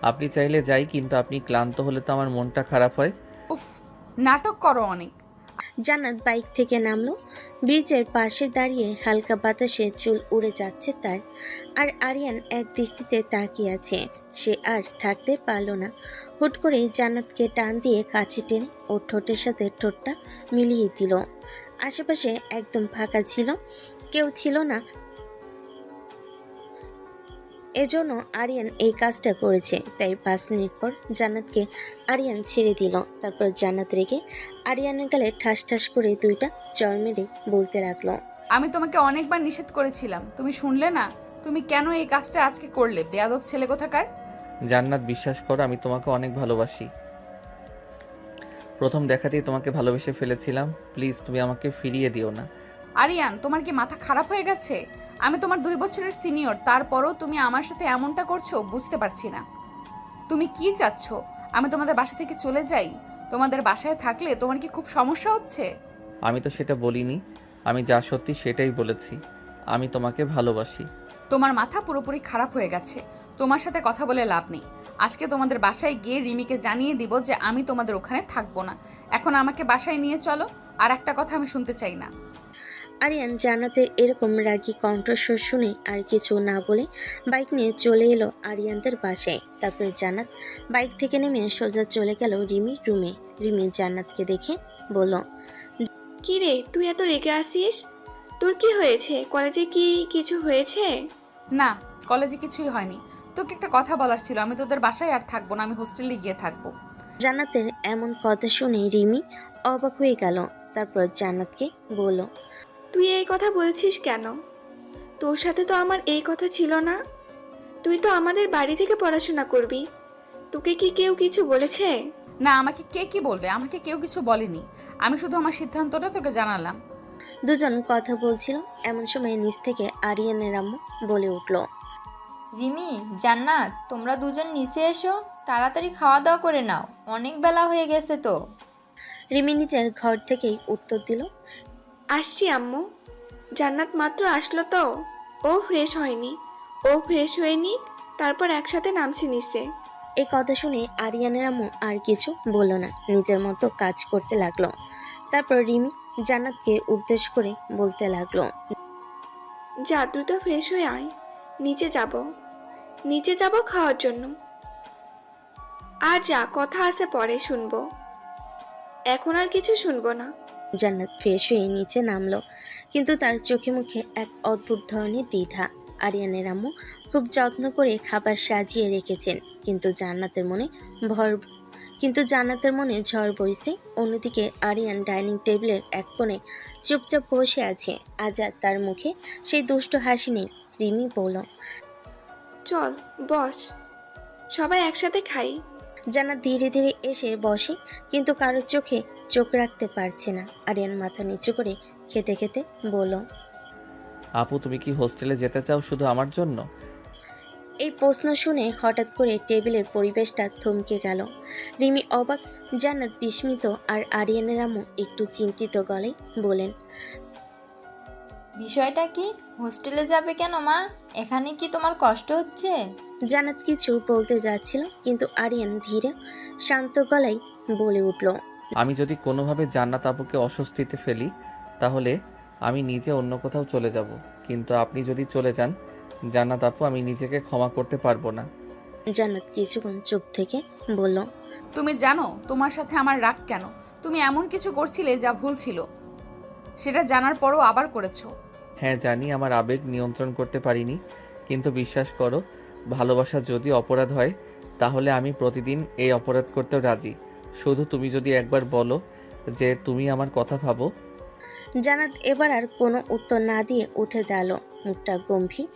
আপনি চাইলে যাই, কিন্তু আপনি ক্লান্ত হলে তো আমার মনটা খারাপ হয়। উফ, নাটক করো অনেক। জান্নাত বাইক থেকে নামলো। ব্রিজের পাশে দাঁড়িয়ে হালকা বাতাসে চুল উড়ে যাচ্ছে তার। আর আরিয়ান এক দৃষ্টিতে তাকিয়ে আছে। সে আর থাকতে পারল না। হুট করে জান্নাতকে টান দিয়ে কাছে টেনে ওর ঠোঁটের সাথে ঠোঁটটা মিলিয়ে দিল। আশেপাশে একদম ফাঁকা ছিল, কেউ ছিল না। এজন্য আরিয়ান এই কাজটা করেছে। প্রায় 5 মিনিট পর জান্নাতকে আরিয়ান ছেড়ে দিল। তারপর জান্নাত রেগে আরিয়ানের গালে ঠাস ঠাস করে 2টা চড় মেরে বলতে লাগলো, আমি তোমাকে অনেকবার নিষেধ করেছিলাম, তুমি শুনলে না? তুমি কেন এই কাজটা আজকে করলে, বেয়াদব ছেলে কোথাকার? জান্নাত, বিশ্বাস করো আমি তোমাকে অনেক ভালোবাসি। প্রথম দেখাতেই তোমাকে ভালোবেসে ফেলেছিলাম। প্লিজ তুমি আমাকে ফিরিয়ে দিও না। আরিয়ান, তোমার কি মাথা খারাপ হয়ে গেছে? আমি তোমার 2 বছরের সিনিয়র, তারপরও তুমি আমার সাথে এমনটা করছো, বুঝতে পারছি না। তুমি কি চাচ্ছ? আমি তোমাদের বাসা থেকে চলে যাই? তোমাদের বাসায় থাকলে তোমার কি খুব সমস্যা হচ্ছে? আমি তো সেটা বলিনি, আমি যা সত্যি সেটাই বলেছি। আমি তোমাকে ভালোবাসি। তোমার মাথা পুরোপুরি খারাপ হয়ে গেছে। তোমার সাথে কথা বলে লাভ নেই। আজকে তোমাদের বাসায় গিয়ে রিমিকে জানিয়ে দিব যে আমি তোমাদের ওখানে থাকবো না। এখন আমাকে বাসায় নিয়ে চলো, আর একটা কথা আমি শুনতে চাই না। আরিয়ান জান্নাতের এরকম রাগী কণ্ঠস্বর শুনে আর কিছু না বলে বাইক নিয়ে চলে এলো আরিয়ানদের বাসায়। তারপর জান্নাত বাইক থেকে নেমে সোজা চলে গেল রিমির রুমে। রিমি জান্নাতকে দেখে বলল, কি রে, তুই এত রেগে আসিস? তোর কি হয়েছে? কলেজে কি কিছু হয়েছে? না, কলেজে কিছুই হয়নি। তোকে একটা কথা বলার ছিল, আমি তোদের বাসায় আর থাকবো না, আমি হোস্টেলে গিয়ে থাকবো। জান্নাতের এমন কথা শুনে রিমি অবাক হয়ে গেল। তারপর জান্নাতকে বলল, তুই এই কথা বলছিস কেন? তোর সাথে তো আমার এই কথা ছিল না। তুই তো আমাদের বাড়ি থেকে পড়াশোনা করবি। তোকে কি কেউ কিছু বলেছে? না, আমাকে কে কি বলবে? আমাকে কেউ কিছু বলেনি। আমি শুধু আমার সিদ্ধান্তটা তোকে জানালাম। দুজন কথা বলছিল, এমন সময় নিচ থেকে আরিয়ানের আম্মু বলে উঠল, রিমি, জান্নাত, তোমরা দুজন নিচে এসো, তাড়াতাড়ি খাওয়া দাওয়া করে নাও, অনেক বেলা হয়ে গেছে তো। রিমি নিজের ঘর থেকেই উত্তর দিল, আসছি আম্মু। জান্নাত মাত্র আসলো তো, ও ফ্রেশ হয়নি। ও ফ্রেশ হয়ে নিক, তারপর একসাথে নামছি নিচে। এই কথা শুনে আরিয়ানের আম্মু আর কিছু বলল না, নিজের মতো কাজ করতে লাগলো। তারপর রিমি জান্নাতকে উদ্দেশ্য করে বলতে লাগলো, যা দ্রুত ফ্রেশ হয়ে আয়, নিচে যাব। নিচে যাব খাওয়ার জন্য। আর যা, কথা আছে পরে শুনবো, এখন আর কিছু শুনবো না। জান্নাত ফ্রেশ হয়ে নিচে নামলো, কিন্তু তার চোখে মুখে এক অদ্ভুত ধরনের দ্বিধা। আরিয়ানের আম্মু খুব যত্ন করে খাবার সাজিয়ে রেখেছেন, কিন্তু জান্নাতের মনে ঝড় বইছে। অন্যদিকে আরিয়ান ডাইনিং টেবিলের এক কোণে চুপচাপ বসে আছে। আজাদ তার মুখে সেই দুষ্ট হাসি নেই। রিমি বলল, চল বস, সবাই একসাথে খাই। জান্নাত ধীরে ধীরে এসে বসে, কিন্তু কারোর চোখে চোখ রাখতে পারছে না। আরিয়ান মাথা নিচু করে খেতে খেতে বলল, আপু, তুমি কি হোস্টেলে যেতে চাও শুধু আমার জন্য? এই প্রশ্ন শুনে হঠাৎ করে টেবিলের পরিবেশটা থমকে গেল। রিমি অবাক, জান্নাত বিস্মিত, আর আরিয়ানের আম্মু একটু চিন্তিত গলায় বলেন, বিষয়টা কি? হোস্টেলে যাবে কেন মা? এখানে কি তোমার কষ্ট হচ্ছে? জান্নাত কিছু বলতে যাচ্ছিল, কিন্তু আরিয়ান ধীরে শান্ত গলায় বলে উঠল, আমি যদি কোনোভাবে জান্নাত আপুকে অস্বস্তিতে ফেলি, তাহলে আমি নিজে অন্য কোথাও চলে যাব। কিন্তু আপনি যদি চলে যান জান্নাত আপু, আমি নিজেকে ক্ষমা করতে পারবো না। জান্নাত কিছুক্ষণ চুপ থেকে বলল, তুমি জানো তোমার সাথে আমার রাগ কেন? তুমি এমন কিছু করছিলে যা ভুল ছিল, সেটা জানার পরও আবার করেছো। হ্যাঁ জানি, আমার আবেগ নিয়ন্ত্রণ করতে পারিনি, কিন্তু বিশ্বাস করো, ভালোবাসা যদি অপরাধ হয় তাহলে আমি প্রতিদিন এই অপরাধ করতেও রাজি। শুধু তুমি যদি একবার বলো যে তুমি আমার কথা ভাবো। জান্নাত এবার আর কোনো উত্তর না দিয়ে উঠে দাঁড়ালো, মুখটা গম্ভীর,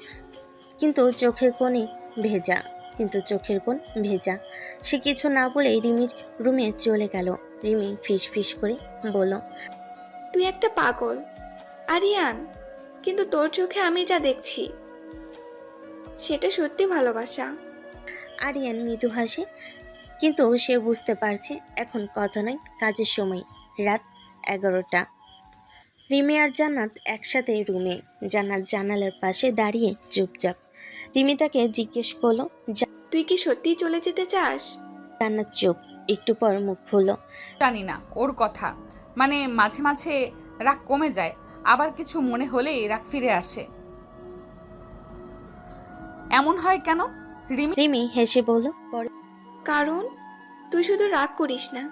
কিন্তু চোখের কোণ ভেজা। সে কিছু না বলে রিমির রুমে চলে গেল। রিমি ফিস ফিস করে বলল, তুই একটা পাগল আরিয়ান, কিন্তু তোর চোখে আমি যা দেখছি সেটা সত্যি ভালোবাসা। আরিয়ান মৃদু হাসে, কিন্তু সে বুঝতে পারছে এখন কথা নয়, কাজের সময়। রাত 11টা। রিমি আর জান্নাত একসাথে রুমে। জান্নাত জানালার পাশে দাঁড়িয়ে চুপচাপ। রিমি তাকে জিজ্ঞেস করলো, তুই কি সত্যিই চলে যেতে চাস? জান্নাত চুপ, একটু পর মুখ খুলল, জানি না, ওর কথা মানে মাঝে মাঝে রাগ কমে যায়, আবার কিছু মনে হলেই রাগ ফিরে আসে। এমন হয় কেন? রিমি হেসে বলল, কারণ তুই শুধু রাগ করিস না,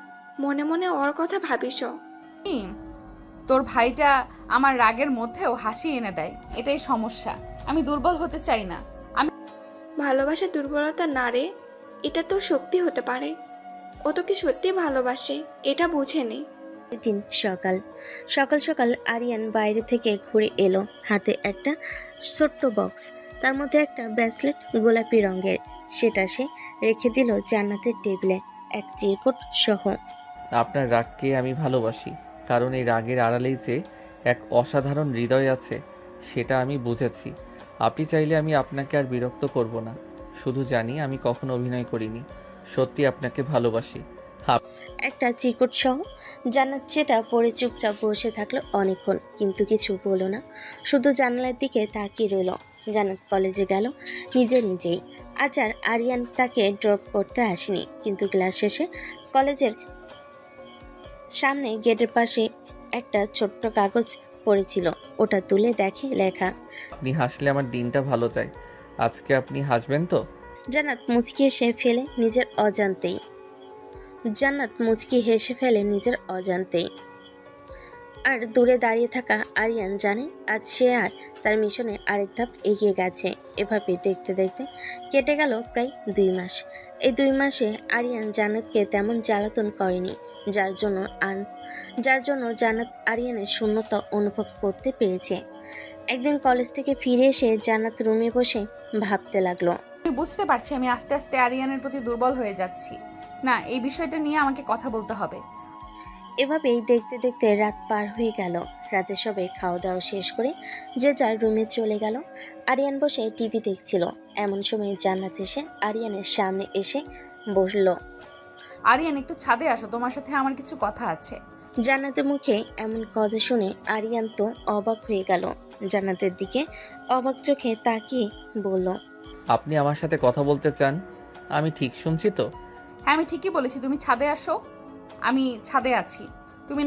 মনে মনে ওর কথা ভাবিস। তোর ভাইটা আমার রাগের মধ্যেও হাসি এনে দেয়, এটাই সমস্যা। আমি দুর্বল হতে চাই না। ভালোবাসা দুর্বলতা না রে, এটা তোর শক্তি হতে পারে। ও তোকে সত্যি ভালোবাসে, এটা বুঝে নে। দিন সকাল সকাল সকাল আরিয়ান বাইরে থেকে ঘুরে এলো, হাতে একটা ছোট্ট বক্স, তার মধ্যে একটা ব্রেসলেট গোলাপি রঙের। সেটা সে রেখে দিল জান্নাতের টেবিলে এক চিরকুট সহ। আপনার রাগকে আমি ভালোবাসি, কারণ এই রাগের আড়ালেই যে এক অসাধারণ হৃদয় আছে সেটা আমি বুঝেছি। আপনি চাইলে আমি আপনাকে আর বিরক্ত করব না। শুধু জানি আমি কখনো অভিনয় করিনি, সত্যি আপনাকে ভালোবাসি। একটা চিরকুট সহ। জান্নাত যেটা পরে চুপচাপ বসে থাকলো অনেকক্ষণ, কিন্তু কিছু বলল না, শুধু জানালার দিকে তাকিয়ে রইল। জান্নাত কলেজে গেল নিজেই। আজ আর আরিয়ান তাকে ড্রপ করতে আসেনি, কিন্তু ক্লাস শেষে কলেজের সামনে গেটের পাশে একটা ছোট্ট কাগজ পড়েছিল, ওটা তুলে দেখে লেখা। আপনি হাসলে আমার দিনটা ভালো যায়। আজকে আপনি হাসবেন তো? জান্নাত মুচকি হেসে ফেলে নিজের অজান্তেই। আর দূরে দাঁড়িয়ে থাকা আরিয়ান জানে আজ সে আর তার মিশনে আরেক ধাপ এগিয়ে গেছে। এভাবে দেখতে দেখতে কেটে গেল প্রায় 2 মাস। এই 2 মাসে আরিয়ান জান্নাতকে তেমন জ্বালাতন করেনি, যার জন্য জান্নাত আরিয়ানের শূন্যতা অনুভব করতে পেরেছে। একদিন কলেজ থেকে ফিরে এসে জান্নাত রুমে বসে ভাবতে লাগলো। আমি বুঝতে পারছি আমি আস্তে আস্তে আরিয়ানের প্রতি দুর্বল হয়ে যাচ্ছি। না, এই বিষয়টা নিয়ে আমাকে কথা বলতে হবে। এভাবেই দেখতে দেখতে রাত পার হয়ে গেল। রাতে সবাই খাওয়া দাওয়া শেষ করে যে যার রুমে চলে গেল। আরিয়ান বসে টিভি দেখছিল। এমন সময় জান্নাত এসে আরিয়ানের সামনে এসে বসলো। আরিয়ান, একটু ছাদে আসো, তোমার সাথে আমার কিছু কথা আছে। জান্নাতের মুখে এমন কথা শুনে আরিয়ান তো অবাক হয়ে গেল। জান্নাতের দিকে অবাক চোখে তাকিয়ে বলল, আপনি আমার সাথে কথা বলতে চান? আমি ঠিক শুনছি তো? হ্যাঁ, আমি ঠিকই বলেছি, তুমি ছাদে আসো। আমি ছাদে আছি, তুমি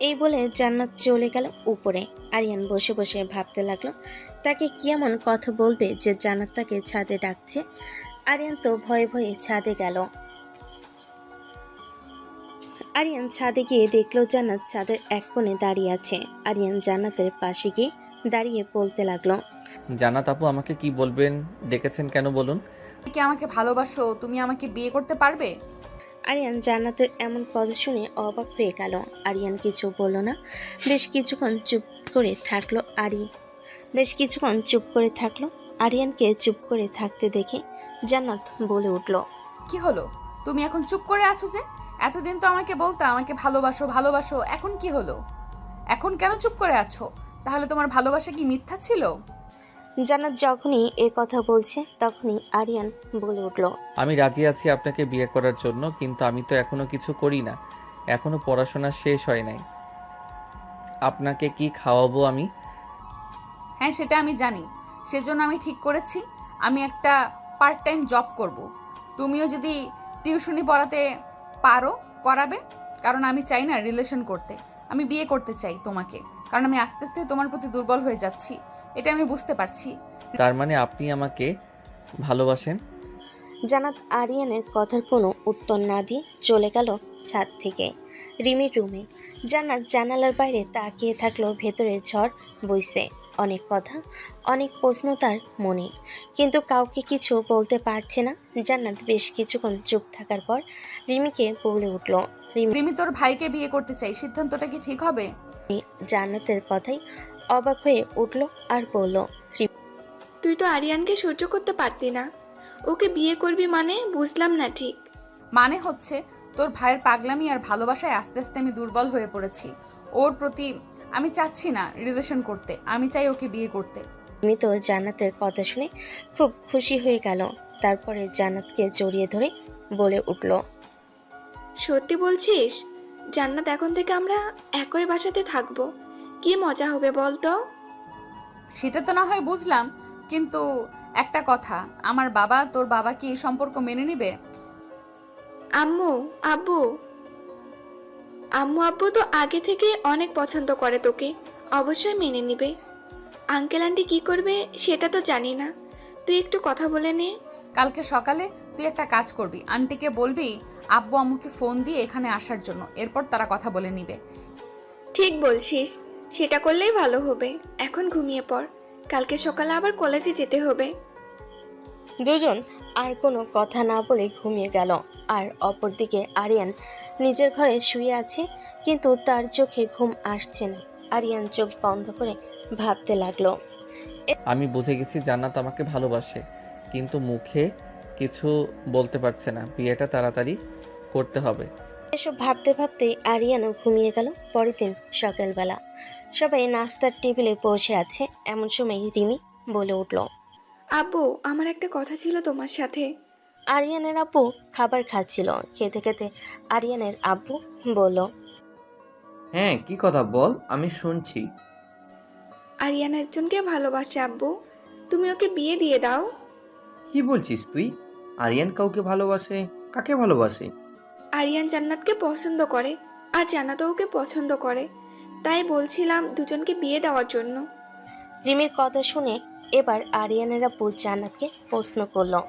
এই বলে জান্নাত চলে গেল উপরে। আরিয়ান বসে বসে ভাবতে লাগলো তাকে কি এমন কথা বলবে যে জান্নাত তাকে ছাদে ডাকছে। আরিয়ান তো ভয়ে ভয়ে ছাদে গেল। আরিয়ান ছাদে গিয়ে দেখলো জান্নাত ছাদের এক কোণে দাঁড়িয়ে আছে। আরিয়ান জান্নাতের পাশে গিয়ে দাঁড়িয়ে বলতে লাগলো, জান্নাত আপু, আমাকে কি বলবেন? ডেকেছেন কেন বলুন? কি আমাকে ভালোবাসো? তুমি আমাকে বিয়ে করতে পারবে? আরিয়ান জান্নাতের এমন কথা শুনে অবাক হয়ে গেল। আরিয়ান কিছু বলল না। বেশ কিছুক্ষণ চুপ করে থাকলো। আরিয়ানকে চুপ করে থাকতে দেখে জান্নাত বলে উঠল, কি হলো? তুমি এখন চুপ করে আছো যে? এতদিন তো আমাকে বলতে আমাকে ভালোবাসো ভালোবাসো, এখন কি হলো? এখন কেন চুপ করে আছো? তাহলে তোমার ভালোবাসা কি মিথ্যা ছিল? জান্নাত যখনই এ কথা বলছে তখনই আরিয়ান বলে উঠল, আমি রাজি আছি আপনাকে বিয়ে করার জন্য, কিন্তু আমি তো এখনো কিছু করি না, এখনো পড়াশোনা শেষ হয় নাই। আপনাকে কি খাওয়াবো আমি? হ্যাঁ, সেটা আমি জানি। সেজন্য আমি ঠিক করেছি আমি একটা পার্ট টাইম জব করব। তুমিও যদি টিউশনি পড়াতে পারো করাবে, কারণ আমি চাই না রিলেশন করতে। আমি বিয়ে করতে চাই তোমাকে, কারণ আমি আস্তে আস্তে তোমার প্রতি দুর্বল হয়ে যাচ্ছি, এটা আমি বুঝতে পারছি। তার মানে আপনি আমাকে ভালোবাসেন? জান্নাত আরিয়ানের কথার কোনো উত্তর না দিয়ে চলে গেল ছাদ থেকে রিমির রুমে। জান্নাত জানালার বাইরে তাকিয়ে থাকলো। ভেতরে ঝড় বইছে, অনেক কথা, অনেক প্রশ্ন তার মনে, কিন্তু কাউকে কিছু বলতে পারছে না। জান্নাত বেশ কিছুক্ষণ চুপ থাকার পর রিমিকে বলে উঠল, রিমি, তোর ভাইকে বিয়ে করতে চাই, সিদ্ধান্তটা কি ঠিক হবে? জান্নাতের কথাই অবাক হয়ে উঠল আর বলল, তুই তো আরিয়ানকে সহ্য করতে পারতি না, ওকে বিয়ে করবি মানে বুঝলাম না ঠিক। মানে হচ্ছে তোর ভাইয়ের পাগলামি আর ভালোবাসায় আস্তে আস্তে আমি দুর্বল হয়ে পড়েছি। ওর প্রতি আমি চাচ্ছি না রিলেশন করতে, আমি চাই ওকে বিয়ে করতে। রিমি তো জান্নাতের কথা শুনে খুব খুশি হয়ে গেল। তারপরে জান্নাতকে জড়িয়ে ধরে বলে উঠল, সত্যি বলছিস? জান্নাত, এখন থেকে আমরা একই বাসাতে থাকবো, কি মজা হবে বল তো? সেটা তো না হয় বুঝলাম, কিন্তু একটা কথা, আমার বাবা তোর বাবা কি এই সম্পর্ক মেনে নিবে? আম্মু আব্বু তো আগে থেকে অনেক পছন্দ করে তোকে, অবশ্যই মেনে নিবে। আঙ্কেল আন্টি কি করবে সেটা তো জানি না, তুই একটু কথা বলে নে। কালকে সকালে তুই একটা কাজ করবি, আন্টিকে বলবি আব্বু আম্মুকে ফোন দিয়ে এখানে আসার জন্য, এরপর তারা কথা বলে নিবে। ঠিক বলছিস, সেটা করলেই ভালো হবে। এখন ঘুমিয়ে পড়, কালকে সকালে আবার কলেজে যেতে হবে। দুজন আর কোনো কথা না বলে ঘুমিয়ে গেল। আর অপরদিকে আরিয়ান নিজের ঘরে শুয়ে আছে, কিন্তু তার চোখে ঘুম আসছে না। আরিয়ান চোখ বন্ধ করে ভাবতে লাগলো। আমি বুঝে গেছি জান্নাত আমাকে ভালোবাসে, কিন্তু মুখে কিছু বলতে পারছে না। বিয়েটা তাড়াতাড়ি করতে হবে। এসব ভাবতে ভাবতেই আরিয়ানও ঘুমিয়ে গেল। পরের দিন সকালবেলা সবাই নাস্তার টেবিলে বসে আছে, এমন সময় রিমি বলে উঠল। আব্বু, আমার একটা কথা ছিল তোমার সাথে। আরিয়ানের আব্বু খাবার খাচ্ছিল। খেতে খেতে আরিয়ানের আব্বু বলল, হ্যাঁ, কি কথা বল, আমি শুনছি। আরিয়ান একজনকে ভালোবাসে আব্বু, তুমি ওকে বিয়ে দিয়ে দাও। কি বলছিস তুই? আরিয়ান কাউকে ভালোবাসে? কাকে ভালোবাসে? আরিয়ান জান্নাতকে পছন্দ করে, আর জান্নাতও ওকে পছন্দ করে, তাই বলছিলাম দুজনকে বিয়ে দেওয়ার জন্য। রিমির কথা শুনে এবার আরিয়ানের আব্বু জান্নাতকে প্রশ্ন করলো।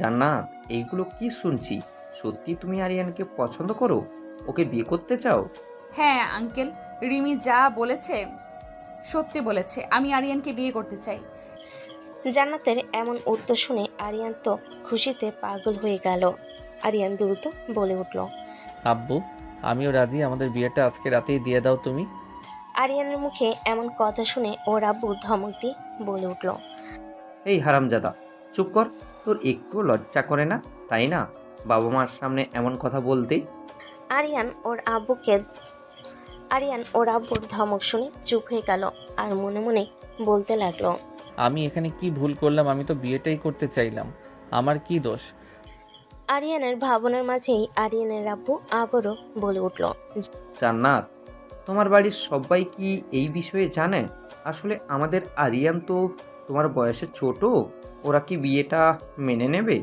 জান্নাত, এইগুলো কি শুনছি? সত্যি তুমি আরিয়ানকে পছন্দ করো? ওকে বিয়ে করতে চাও? হ্যাঁ আঙ্কেল, রিমি যা বলেছে সত্যি বলেছে। আমি আরিয়ানকে বিয়ে করতে চাই। জান্নাতের এমন উত্তর শুনে আরিয়ান তো খুশিতে পাগল হয়ে গেল। আরিয়ান দ্রুত বলে উঠল, আব্বু, আমিও রাজি। আমাদের বিয়েটা আজকে রাতেই দিয়ে দাও তুমি। আরিয়ানের মুখে এমন কথা শুনে ওর আব্বু ধমক দিয়ে বলে উঠল, এই হারামজাদা, চুপ কর। তোর একটু লজ্জা করে না, তাই না, বাবা মার সামনে এমন কথা বলতে? আরিয়ান ওর আব্বুর ধমক শুনে চুপ হয়ে গেল আর মনে মনে বলতে লাগলো, আমি এখানে কি ভুল করলাম? আমি তো বিয়েটাই করতে চাইলাম। আমার কি দোষ? আরিয়ানের ভাবনার মাঝেই আরিয়ানের আব্বু আবারও বলে উঠল, জান্নাত, তোমার বাড়ির সবাই কি এই বিষয়ে জানে? আসলে আমাদের আরিয়ান তো তোমার বয়সে ছোট, ওরা কি বিয়েটা মেনে নেবে?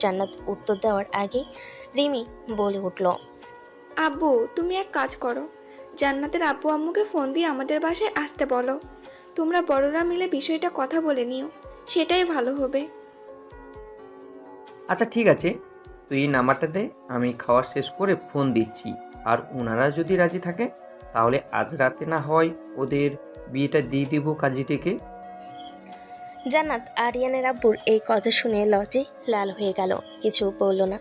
জান্নাত উত্তর দেওয়ার আগে রিমি বলে উঠল, আব্বু, তুমি এক কাজ করো, জান্নাতের আব্বু আম্মুকে ফোন দিয়ে আমাদের বাসায় আসতে বলো। তোমরা বড়রা মিলে বিষয়টা কথা বলে নিও, সেটাই ভালো হবে। আচ্ছা ঠিক আছে, তুই এই নাম্বারটা দে, আমি খাওয়া শেষ করে ফোন দিচ্ছি। আর ওনারা যদি রাজি থাকে তাহলে আজ রাতে না হয় ওদের বিয়েটা দিয়ে দিব কাজীটিকে। জান্নাত আরিয়ানের আব্বুর এই কথা শুনে লজ্জায় লাল হয়ে গেল, কিছু বলল না।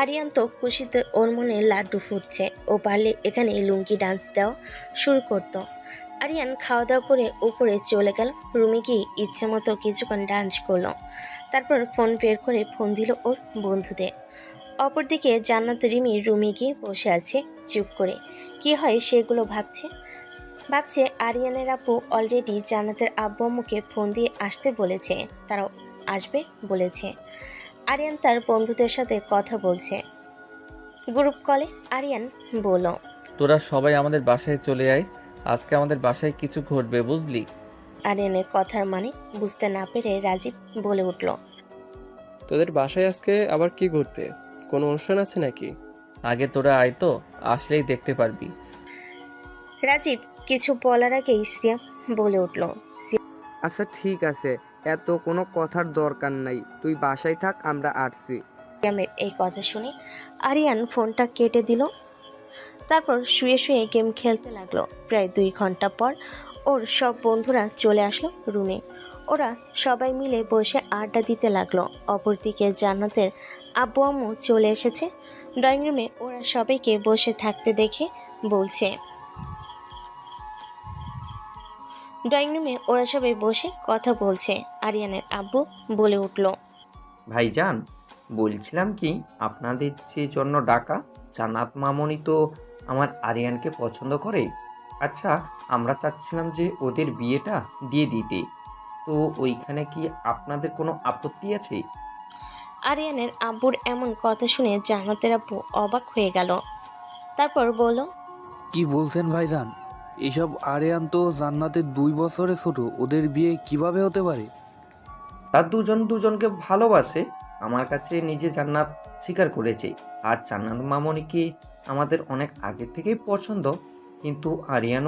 আরিয়ান তো খুশিতে ওর মনে লাড্ডু ফুটছে। ও পারলে এখানে লুঙ্গি ডান্স দেওয়া শুরু করতো। আরিয়ান খাওয়া দাওয়া করে উপরে চলে গেল। রুমে গিয়ে ইচ্ছে মতো কিছুক্ষণ ডান্স করলো। তারপর ফোন বের করে ফোন দিল ওর বন্ধুদের। অপরদিকে জান্নাত রিমি রুমে গিয়ে বসে আছে চুপ করে। কি হয় সেগুলো ভাবছে আরিয়ানের আব্বু অলরেডি জান্নাতের আব্বু আম্মুকে ফোন দিয়ে আসতে বলেছে, তারাও আসবে বলেছে। আরিয়ান তার বন্ধুদের সাথে কথা বলছে গ্রুপ কলে। আরিয়ান বলল, তোরা সবাই আমাদের বাসায় চলে আয়। আজকে আমাদের বাসায় কিছু ঘটবে, বুঝলি? আরিয়ানের কথার মানে বুঝতে না পেরে রাজীব বলে উঠল, তোদের বাসায় আজকে আবার কি ঘটবে? কোনো অনুষ্ঠান আছে নাকি? আগে তোরা আয় তো, আসলেই দেখতে পারবি। রাজীব কিছু বলার আগেই সিয়াম বলে উঠল, আচ্ছা ঠিক আছে, এত কোনো কথার দরকার নাই, তুই বাসায় থাক, আমরা আসছি। সিয়ামের এই কথা শুনে আরিয়ান ফোনটা কেটে দিল। তারপর শুয়ে শুয়ে গেম খেলতে লাগলো। প্রায় 2 ঘন্টা পর ওর সব বন্ধুরা চলে আসলো রুমে। ওরা সবাই মিলে বসে আড্ডা দিতে লাগলো। অপরদিকে জান্নাতের আব্বু আম্মু চলে এসেছে। ড্রয়িং রুমে ওরা সবাইকে বসে থাকতে দেখে বলছে, ড্রয়িং রুমে ওরা সবাই বসে কথা বলছে। আরিয়ানের আব্বু বলে উঠল, ভাইজান, বলছিলাম কি, আপনাদের যে জন্য ডাকা, জান্নাত মামনি তো আমার আরিয়ানকে পছন্দ করে। আচ্ছা, আমরা চাচ্ছিলাম যে ওদের বিয়েটা দিয়ে দিতে, তো ওইখানে কি আপনাদের কোনো আপত্তি আছে? আরিয়ানের আব্বুর এমন কথা শুনে জান্নাতের আব্বু অবাক হয়ে গেল। তারপর বলল, কি বলছেন ভাইজান? এইসব আরিয়ান তো জান্নাতের 2 বছরের ছোট, ওদের বিয়ে কিভাবে হতে পারে? তার দুজন দুজনকে ভালোবাসে, আমার কাছে নিজে জান্নাত স্বীকার করেছে। আর জান্নাত মামনিকে আমাদের অনেক আগে থেকেই পছন্দ, কিন্তু আরিয়ান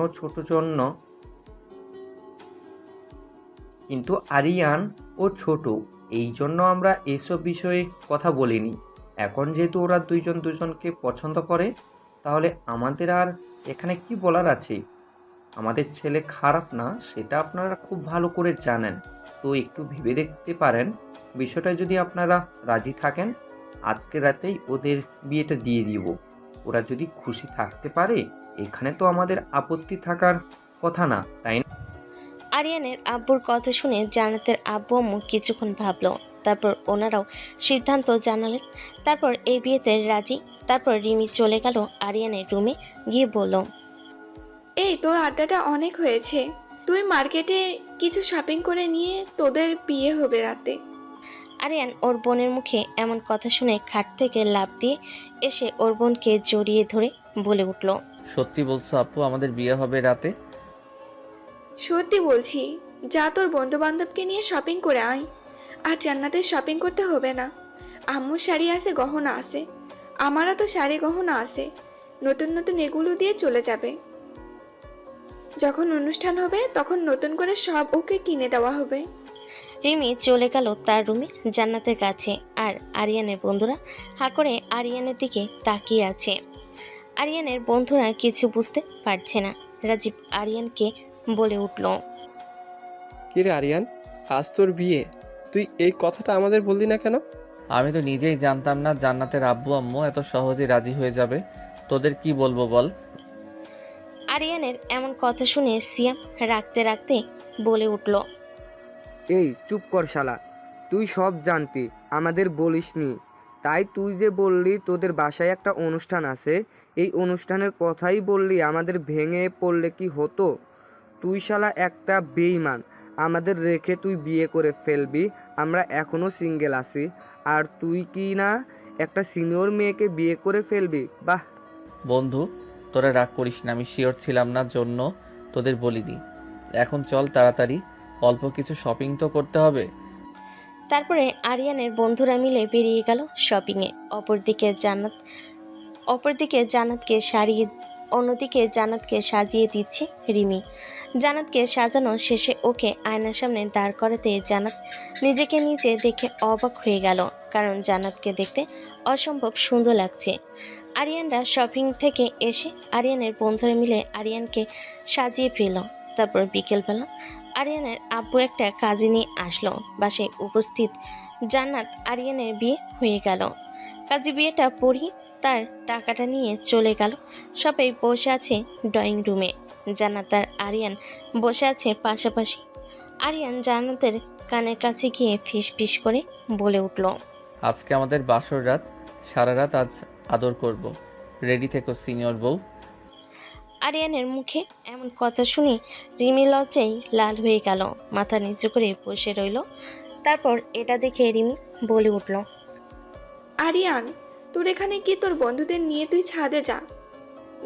ও ছোট, এই জন্য আমরা এসব বিষয়ে কথা বলিনি। এখন যেহেতু ওরা দুজন দুজনকে পছন্দ করে, তাহলে আমাদের আর এখানে কি বলার আছে? আমাদের ছেলে খারাপ না সেটা আপনারা খুব ভালো করে জানেন। তো একটু ভেবে দেখতে পারেন, বিষয়টা যদি আপনারা রাজি থাকেন আজকে রাতেই ওদের বিয়েটা দিয়ে দিব। ওরা যদি খুশি থাকতে পারে এখানে তো আমাদের আপত্তি থাকার কথা না, তাই না? আরিয়ানের আব্বুর কথা শুনে জান্নাতের আব্বু আম্মু কিছুক্ষণ ভাবলো, তারপর ওনারাও সিদ্ধান্ত জানালেন। তারপর এই বিয়েতে রাজি। তারপর রিমি চলে গেল আরিয়ানের রুমে গিয়ে বলল, এই তোর আড্ডাটা অনেক হয়েছে, তুই মার্কেটে কিছু শপিং করে নিয়ে তোদের বিয়ে হবে রাতে। আরিয়ান ওর বোনের মুখে এমন কথা শুনে খাট থেকে লাফ দিয়ে এসে ওর বোনকে জড়িয়ে ধরে বলে উঠল, সত্যি বলছো আপু, আমাদের বিয়ে হবে রাতে? সত্যি বলছি, যা তোর বন্ধু বান্ধবকে নিয়ে শপিং করে আয়। আর জান্নাতের শপিং করতে হবে না, আম্মুর শাড়ি আছে, গহনা আছে, আমারও তো শাড়ি গহনা আছে, নতুন নতুন এগুলো দিয়ে চলে যাবে। যখন অনুষ্ঠান হবে তখন নতুন করে সব ওকে কিনে দেওয়া হবে। রিমি চলে গেল তার রুমে জান্নাতের কাছে। আর আরিয়ানের বন্ধুরা হা করে আরিয়ানের দিকে তাকিয়ে আছে। আরিয়ানের বন্ধুরা কিছু বুঝতে পারছে না। রাজীব আরিয়ানকে বলে উঠল, কিরে আরিয়ান, আজ তোর বিয়ে, তুই এই কথাটা আমাদের বললি না কেন? আমি তো নিজেই জানতাম না জান্নাতের আব্বু আম্মু এত সহজে রাজি হয়ে যাবে। তোদের কি বলবো বল? আরিয়ানের এমন কথা শুনে সিয়াম রাখতে রাখতে বলে উঠল, এই চুপ কর শালা, তুই সব জানতি আমাদের বলিসনি, তাই তুই যে বললি তোদের বাসায় একটা অনুষ্ঠান আছে, এই অনুষ্ঠানের কথাই বললি, আমাদের ভেঙে পড়লে কি হতো? তুই শালা একটা বেঈমান, আমাদের রেখে তুই বিয়ে করে ফেলবি, আমরা এখনো সিঙ্গেল আছি, আর তুই কি না একটা সিনিয়র মেয়েকে বিয়ে করে ফেলবি? বাহ! বন্ধু, তোরা রাগ করিস না, আমি শিওর ছিলাম না জন্য তোদের বলিনি। এখন চল তাড়াতাড়ি, অল্প কিছু শপিং তো করতে হবে। তারপরে আরিয়ানের বন্ধুরা মিলে বেরিয়ে গেল শপিংয়ে। অন্যদিকে জান্নাতকে সাজিয়ে দিচ্ছে রিমি। জান্নাতকে সাজানো শেষে ওকে আয়নার সামনে দাঁড় করাতে জান্নাত নিজেকে নিজে দেখে অবাক হয়ে গেল, কারণ জান্নাতকে দেখতে অসম্ভব সুন্দর লাগছে। আরিয়ানরা শপিং থেকে এসে আরিয়ানের বন্ধুরা মিলে আরিয়ানকে সাজিয়ে ফেলল। তারপর বিকেলবেলা আরিয়ানের আব্বু একটা কাজে নিয়ে আসলো। বাসায় উপস্থিত জান্নাত আরিয়ানের বিয়ে হয়ে গেল। কাজে বিয়েটা পড়িয়ে তার টাকাটা নিয়ে চলে গেল। সবাই বসে আছে ড্রয়িং রুমে। জান্নাত আর আরিয়ান বসে আছে পাশাপাশি। আরিয়ান জান্নাতের কানের কাছে গিয়ে ফিস ফিস করে বলে উঠল, আজকে আমাদের বাসর রাত, সারা রাত আজ আদর করব। রেডি থেকো সিনিয়র বউ। আরিয়ানের মুখে এমন কথা শুনে রিমি লজ্জায় লাল হয়ে গেল, মাথা নিচু করে বসে রইল। তারপর এটা দেখে রিমি বলে উঠল, আরিয়ান, তোর এখানে কি, তোর বন্ধুদের নিয়ে তুই ছাদে যা,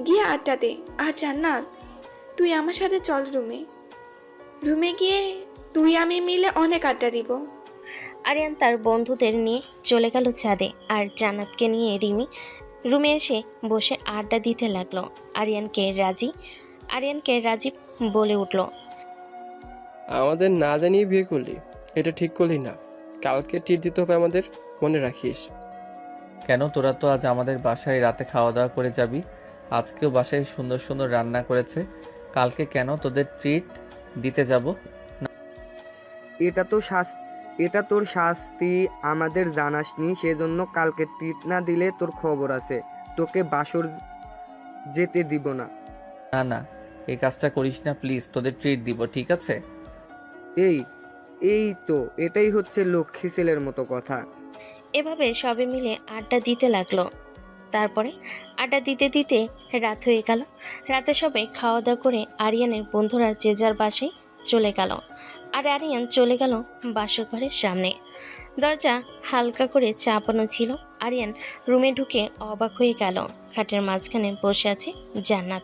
গিয়ে আড্ডা দে। আর জান্নাত, তুই আমার সাথে চল রুমে গিয়ে তুই আমি মিলে অনেক আড্ডা দিব। আরিয়ান তার বন্ধুদের নিয়ে চলে গেল ছাদে। আর জান্নাতকে নিয়ে রিমি রুমে এসে বসে আড্ডা দিতে লাগলো। আরিয়ানকে রাজীব বলে উঠল, আমাদের না জানিয়ে বিয়ে করলি, এটা ঠিক করলি না। কালকে ট্রিট দিতে হবে আমাদের, মনে রাখিস। কেন, তোরা তো আজ আমাদের বাসায় রাতে খাওয়া দাওয়া করে যাবি। আজকেও বাসায় সুন্দর সুন্দর রান্না করেছে, কালকে কেন তোদের ট্রিট দিতে যাব? এটা তোর শাস্তি, আমাদের জানাসনি, সেজন্য কালকে ট্রিট না দিলে তোর খবর আছে, তোকে বাসর যেতে দিব না। না না, এই কাজটা করিস না প্লিজ, তোদের ট্রিট দিব, ঠিক আছে? এই তো এটাই হচ্ছে লক্ষ্মী ছেলের মতো কথা। এভাবে সবে মিলে আড্ডা দিতে লাগলো। তারপরে আড্ডা দিতে দিতে রাত হয়ে গেল। রাতে সবাই খাওয়া দাওয়া করে আরিয়ানের বন্ধুরা যে যার বাসায় চলে গেল। আর আরিয়ান চলে গেল বাসর ঘরের সামনে। দরজা হালকা করে চাপানো ছিল। আরিয়ান রুমে ঢুকে অবাক হয়ে গেল। খাটের মাঝখানে বসে আছে জান্নাত।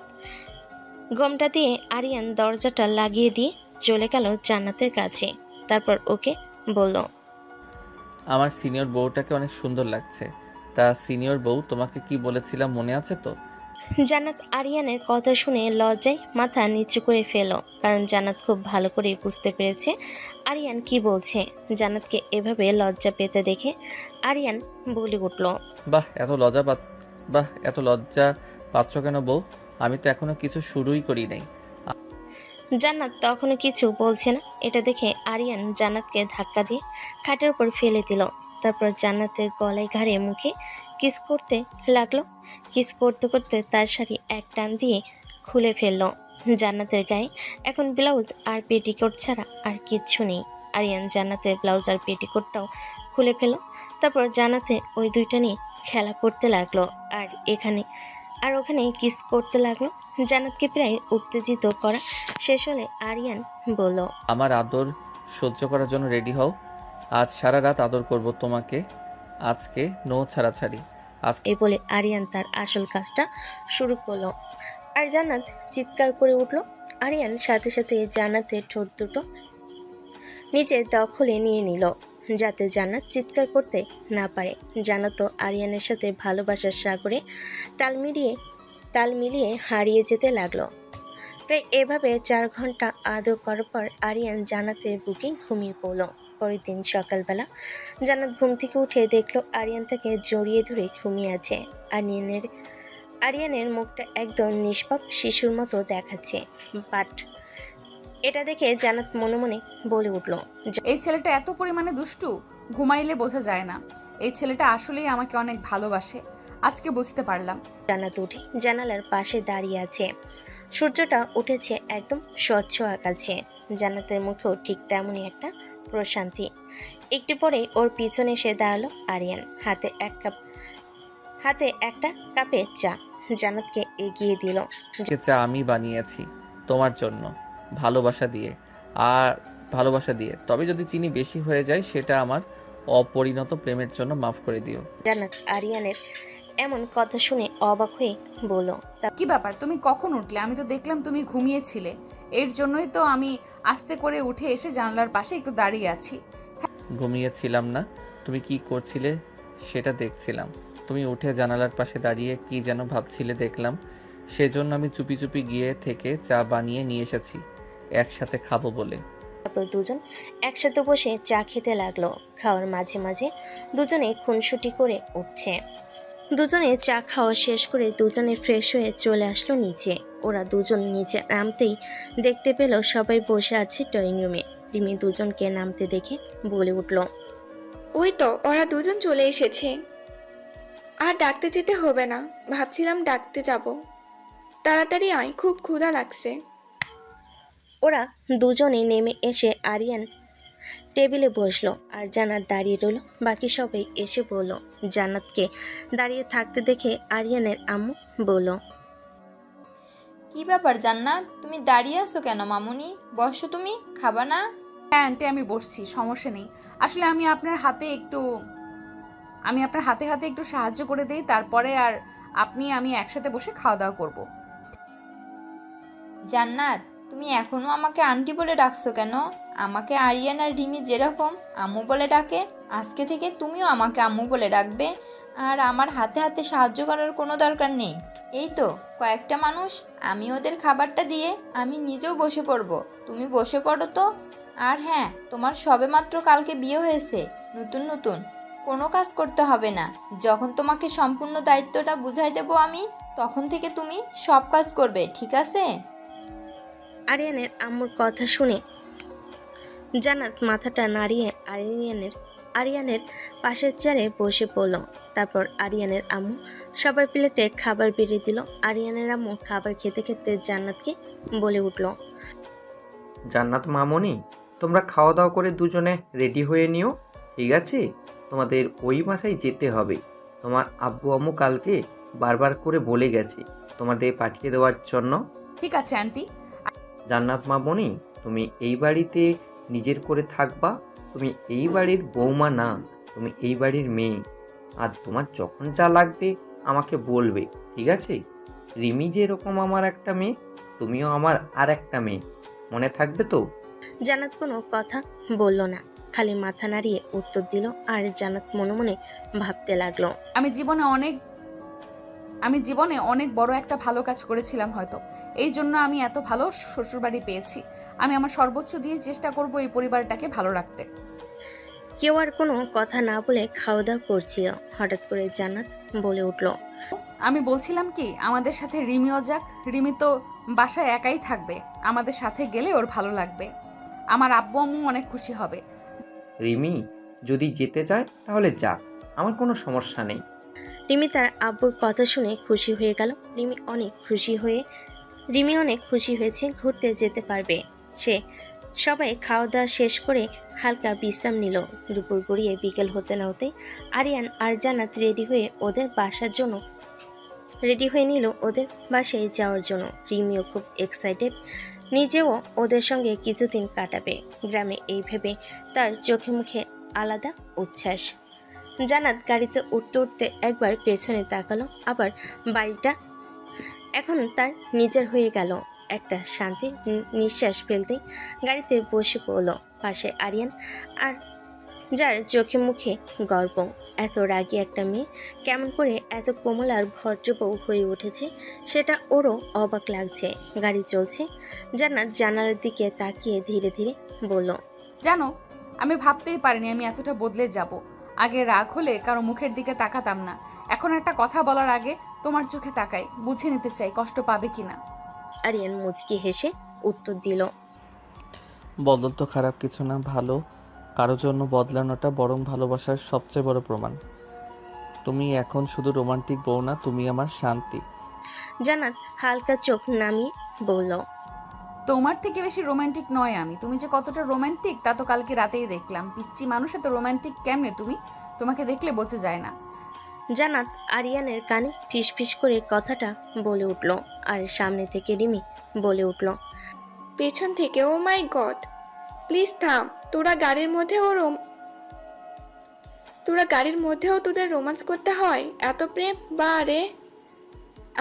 গমটা দিয়ে আরিয়ান দরজাটা লাগিয়ে দিয়ে চলে গেল জান্নাতের কাছে। তারপর ওকে বলল, আমার সিনিয়র বউটাকে অনেক সুন্দর লাগছে। তা সিনিয়র বউ, তোমাকে কি বলেছিলাম মনে আছে তো? জান্নাত আরিয়ানের কথা শুনে লজ্জায় মাথা নিচু করে ফেল, কারণ জান্নাত খুব ভালো করে বুঝতে পেরেছে আরিয়ান কি বলছে। জান্নাতকে এভাবে লজ্জা পেতে দেখে আরিয়ান বলে উঠল, বাহ এত লজ্জা পাচ্ছ কেন বউ? আমি তো এখনো কিছু শুরুই করি নাই। জান্নাত তখনও কিছু বলছে না। এটা দেখে আরিয়ান জান্নাতকে ধাক্কা দিয়ে খাটের উপর ফেলে দিল। তারপর জান্নাতের গলায় ঘাড়ে মুখে কিস করতে লাগলো। কিস করতে করতে তার শাড়ি এক টান দিয়ে খুলে ফেললো। জান্নাতের গায়ে এখন ব্লাউজ আর পেটিকোট ছাড়া আর কিচ্ছু নেই। আরিয়ান জান্নাতের ব্লাউজ আর পেটিকোটটাও খুলে ফেললো। তারপর জান্নাতে ওই দুইটা নিয়ে খেলা করতে লাগলো আর ওখানে কিস করতে লাগলো। জান্নাতকে প্রায় উত্তেজিত করা শেষ হলে আরিয়ান বলল, আমার আদর সহ্য করার জন্য রেডি হও। আজ সারা রাত আদর করব তোমাকে। আজকে নো ছাড়াছাড়ি। এই বলে আরিয়ান তার আসল কাজটা শুরু করলো। আর জান্নাত চিৎকার করে উঠল। আরিয়ান সাথে সাথে জান্নাতের ঠোঁট দুটো নিজের দখলে নিয়ে নিল, যাতে জান্নাত চিৎকার করতে না পারে। জান্নাত আরিয়ানের সাথে ভালোবাসার সাগরে তাল মিলিয়ে হারিয়ে যেতে লাগলো। প্রায় এভাবে 4 ঘন্টা আদর করার পর আরিয়ান জান্নাতের বুকে ঘুমিয়ে পড়ল। পরের দিন সকালবেলা জান্নাত ঘুম থেকে উঠে দেখলো আরিয়ান তাকে জড়িয়ে ধরে ঘুমিয়ে আছে। আরিয়ানের মুখটা একদম নিষ্পাপ শিশুর মতো দেখাচ্ছে। বাট এটা দেখে জান্নাত মনে মনে বলে উঠল, এই ছেলেটা এত পরিমাণে দুষ্টু, ঘুমাইলে বোঝা যায় না। এই ছেলেটা আসলেই আমাকে অনেক ভালোবাসে, আজকে বুঝতে পারলাম। জান্নাত উঠে জানালার পাশে দাঁড়িয়ে আছে। সূর্যটা উঠেছে একদম স্বচ্ছ আকাশে। জান্নাতের মুখেও ঠিক তেমনই একটা প্রশান্তি। একটু পরে ওর পিছনে এসে দাঁড়ালো আরিয়ান, হাতে একটা কাপে চা জান্নাতকে এগিয়ে দিল। চা আমি বানিয়েছি তোমার জন্য, ভালোবাসা দিয়ে। তবে যদি চিনি বেশি হয়ে যায় সেটা আমার অপরিণত প্রেমের জন্য মাফ করে দিও। জান্নাত আরিয়ানের এমন কথা শুনে অবাক হয়ে বলল, কি ব্যাপার, তুমি কখন উঠলে? আমি তো দেখলাম তুমি ঘুমিয়েছিলে। এর জন্যই তো আমি আস্তে করে উঠে এসে জানলার পাশে একটু দাঁড়িয়ে আছি। ঘুমিয়েছিলাম না, তুমি কি করছিলে সেটা দেখছিলাম। তুমি উঠে জানালার পাশে দাঁড়িয়ে কি যেন ভাবছিলে দেখলাম, সেজন্য আমি চুপি চুপি গিয়ে থেকে চা বানিয়ে নিয়ে এসেছি একসাথে খাবো বলে। তারপর দুজন একসাথে বসে চা খেতে লাগলো। খাওয়ার মাঝে মাঝে দুজনে খুনসুটি করে উঠছে। দুজনে চা খাওয়া শেষ করে দুজনে ফ্রেশ হয়ে চলে আসলো নিচে। ওরা দুজন নিচে নামতেই দেখতে পেল সবাই বসে আছে ড্রয়িং রুমে। রিমি দুজনকে নামতে দেখে বলে উঠল, ওই তো ওরা দুজন চলে এসেছে। আর ডাকতে যেতে হবে না, ভাবছিলাম ডাকতে যাব। তাড়াতাড়ি আয়, খুব ক্ষুধা লাগছে। ওরা দুজনে নেমে এসে আরিয়ান টেবিলে বসলো আর জান্নাত দাঁড়িয়ে রইল। বাকি সবাই এসে বলল। জান্নাতকে দাঁড়িয়ে থাকতে দেখে আরিয়ানের আম্মু বলল, কি ব্যাপার জান্নাত, তুমি দাঁড়িয়ে আছো কেন মামুনি? বসো, তুমি খাবা না? হ্যাঁ আন্টি, আমি বসছি, সমস্যা নেই। আসলে আমি আপনার হাতে হাতে একটু সাহায্য করে দেই, তারপরে আর আমি একসাথে বসে খাওয়া দাওয়া করবো। জান্নাত, তুমি এখনো আমাকে আন্টি বলে ডাকছো কেন? আমাকে আরিয়ান আর রিমি যেরকম আম্মু বলে ডাকে, আজকে থেকে তুমিও আমাকে আম্মু বলে ডাকবে। আর আমার হাতে হাতে সাহায্য করার কোনো দরকার নেই। এই তো কয়েকটা মানুষ, আমি ওদের খাবারটা দিয়ে আমি নিজেও বসে পড়বো। তুমি বসে পড়ো তো। আর হ্যাঁ, তোমার সবেমাত্র কালকে বিয়ে হয়েছে, নতুন কোনো কাজ করতে হবে না। যখন তোমাকে সম্পূর্ণ দায়িত্বটা বুঝাই দেবো আমি, তখন থেকে তুমি সব কাজ করবে, ঠিক আছে? আরিয়ানের আম্মুর কথা শুনে জান্নাত মাথাটা নাড়িয়ে আরিয়ানের পাশের চেয়ারে বসে পড়ল। তারপর আরিয়ানের আম্মু সবার প্লেটে খাবার বেড়ে দিল। আরিয়ানের আম্মু খাবার খেতে খেতে জান্নাতকে বলে উঠল, জান্নাত মামনি, তোমরা খাওয়া দাওয়া করে দুজনে রেডি হয়ে নিও, ঠিক আছে? তোমাদের ওই বাসায় যেতে হবে। তোমার আব্বু আম্মু কালকে বারবার করে বলে গেছে তোমাদের পাঠিয়ে দেওয়ার জন্য। ঠিক আছে আন্টি। জান্নাত মামনি, তুমি এই বাড়িতে নিজের করে থাকবা। তুমি এই বাড়ির বৌমা না, তুমি এই বাড়ির মেয়ে। আর তোমার যখন যা লাগবে আমাকে বলবে, ঠিক আছে? রিমি যেরকম আমার একটা মেয়ে, তুমিও আমার আর একটা মেয়ে, মনে থাকবে তো? জান্নাত কোনো কথা বলল না, খালি মাথা নাড়িয়ে উত্তর দিল। আর জান্নাত মনে মনে ভাবতে লাগলো, আমি জীবনে অনেক বড় একটা ভালো কাজ করেছিলাম হয়তো, এই জন্য আমি এত ভালো শ্বশুরবাড়ি পেয়েছি। আমি আমার সর্বোচ্চ দিয়ে চেষ্টা করব এই পরিবারটাকে ভালো রাখতে। কেউ আর কোনো কথা না বলে খাওয়া দাওয়া করছিল। হঠাৎ করে জান্নাত বলে উঠল, আমি বলছিলাম কি আমাদের সাথে রিমিও যাক। রিমি তো বাসায় একাই থাকবে, আমাদের সাথে গেলে ওর ভালো লাগবে। আমার আব্বু আম্মু অনেক খুশি হবে। রিমি যদি যেতে চায় তাহলে যাক, আমার কোনো সমস্যা নেই। রিমি তার আব্বুর কথা শুনে খুশি হয়ে গেল। রিমি অনেক খুশি হয়েছে, ঘুরতে যেতে পারবে সে। সবাই খাওয়া দাওয়া শেষ করে হালকা বিশ্রাম নিল। দুপুর গড়িয়ে বিকেল হতে না হতে আরিয়ান আর জান্নাত রেডি হয়ে নিল ওদের বাসায় যাওয়ার জন্য। রিমিও খুব এক্সাইটেড, নিজেও ওদের সঙ্গে কিছুদিন কাটাবে গ্রামে, এই ভেবে তার চোখে মুখে আলাদা উচ্ছ্বাস। জান্নাত গাড়িতে উঠতে উঠতে একবার পেছনে তাকালো, আবার বাড়িটা এখন তার নিজের হয়ে গেল। একটা শান্তির নিঃশ্বাস ফেলতেই গাড়িতে বসে পড়ল পাশে আরিয়ান, আর যার চোখে মুখে গর্ব। এত রাগী একটা মেয়ে কেমন করে এত কোমল আর ভদ্র বউ হয়ে উঠেছে সেটা ওরও অবাক লাগছে। গাড়ি চলছে, জান্নাত জানালার দিকে তাকিয়ে ধীরে ধীরে বলল, জানো, আমি ভাবতেই পারিনি আমি এতটা বদলে যাব। আগে রাগ হলে কারো মুখের দিকে তাকাতাম না, এখন একটা কথা বলার আগে তোমার চোখে তাকাই, বুঝে নিতে চাই কষ্ট পাবে কিনা। আরিয়ান মুচকি হেসে উত্তর দিল, বদল তো খারাপ কিছু না, ভালো কারো জন্য বদলানোটা বরং ভালোবাসার সবচেয়ে বড় প্রমাণ। তুমি এখন শুধু রোমান্টিক বউ না, তুমি আমার শান্তি। জান্নাত হালকা চোখ নামিয়ে বলল, তোমার থেকে বেশি রোমান্টিক নয় আমি। তুমি যে কতটা রোমান্টিক তা তো কালকে রাতেই দেখলাম। পিচ্চি মানুষ এত রোমান্টিক কেমনে তুমি? তোমাকে দেখলে বোঝা যায় না। জান্নাত আরিয়ানের কানে ফিসফিস করে কথাটা বলে উঠল, আর সামনে থেকে রিমি বলে উঠল, পেছন থেকে, ও মাই গড, প্লিজ থাম। তোরা গাড়ির মধ্যেও তোদের রোমান্স করতে হয়? এত প্রেম? বা রে,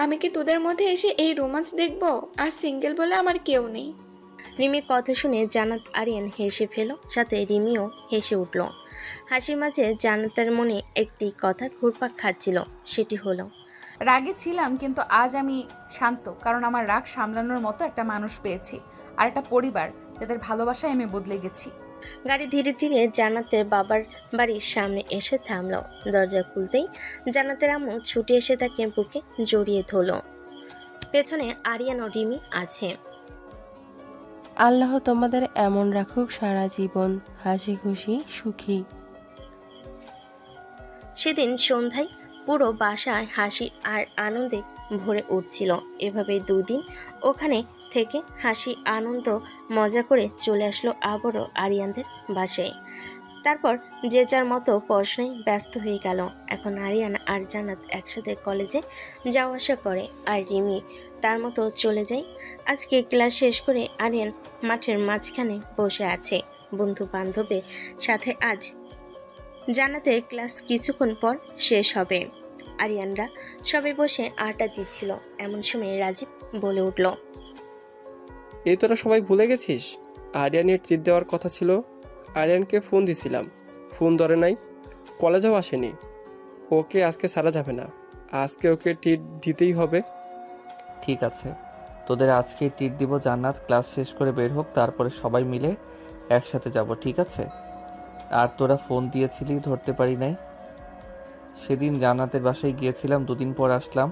আমি কি তোদের মধ্যে এসে এই রোমান্স দেখব? আর সিঙ্গেল বলে আমার কেউ নেই। রিমির কথা শুনে জান্নাত আরিয়ান হেসে ফেল, সাথে রিমিও হেসে উঠল। হাসির মাঝে জান্নাতের মনে একটি কথা ঘুরপাক খাচ্ছিল, সেটি হলো, রাগে ছিলাম কিন্তু আজ আমি শান্ত, কারণ আমার রাগ সামলানোর মতো একটা মানুষ পেয়েছি, আর একটা পরিবার যাদের ভালোবাসায় আমি বদলে গেছি। গাড়ি ধীরে ধীরে জান্নাতের বাবার বাড়ির সামনে এসে থামলো। দরজা খুলতেই জান্নাতের আম্মু ছুটে এসে তাকে বুকে জড়িয়ে ধরল। পেছনে আরিয়ান ও রিমি আছে। আল্লাহ তোমাদের এমন রাখুক সারা জীবন, হাসি খুশি সুখী। সেদিন সন্ধ্যায় পুরো বাসায় হাসি আর আনন্দে ভরে উঠছিল। এভাবে দুদিন ওখানে থেকে হাসি আনন্দ মজা করে চলে আসলো আবারও আরিয়ানদের বাসায়। তারপর যে যার মতো পড়াশোনায় ব্যস্ত হয়ে গেল। এখন আরিয়ান আর জান্নাত একসাথে কলেজে যাওয়া আসা করে, আর রিমি তার মতো চলে যায়। আজকে ক্লাস শেষ করে আরিয়ান মাঠের মাঝখানে বসে আছে বন্ধু বান্ধবের সাথে। আজ জান্নাতের ক্লাস কিছুক্ষণ পর শেষ হবে। আরিয়ানরা সবাই বসে আড্ডা দিচ্ছিল, এমন সময় রাজীব বলে উঠল, এই তোরা সবাই ভুলে গেছিস? আরিয়ানের ট্রিট দেওয়ার কথা ছিল। আরিয়ানকে ফোন দিছিলাম, ফোন ধরে নাই, কলেজেও আসেনি। ওকে আজকে ছাড়া যাবে না, আজকে ওকে ট্রিট দিতেই হবে। ঠিক আছে, তোদের আজকে ট্রিট দিব। জান্নাত ক্লাস শেষ করে বের হোক, তারপরে সবাই মিলে একসাথে যাব, ঠিক আছে? আর তোরা ফোন দিয়েছিলি, ধরতে পারি নাই। সেদিন জান্নাতের বাসায় গিয়েছিলাম, দুদিন পর আসলাম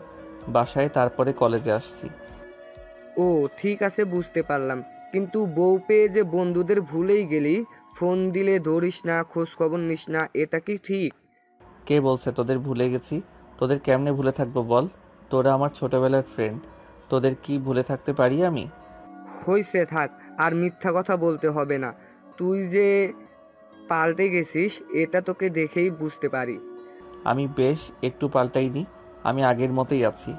বাসায়, তারপরে কলেজে আসছি। ও ঠিক আছে, বুঝতে পারলাম, কিন্তু বউ পেয়ে যে বন্ধুদের ভুলেই গেলি, ফোন দিলে ধরিস না, খোঁজ খবর নিস না, এটা কি ঠিক? কে বলছে তোদের ভুলে গেছি? তোদের কেমনে ভুলে থাকবো বল? তোরা আমার ছোটবেলার ফ্রেন্ড, তোদের কি ভুলে থাকতে পারি আমি? হইছে থাক, আর মিথ্যা কথা বলতে হবে না। তুই যে পাল্টে গেছিস এটা তোকে দেখেই বুঝতে পারি। আমি বেশ একটু পাল্টাইনি, আমি আগের মতোই আছি।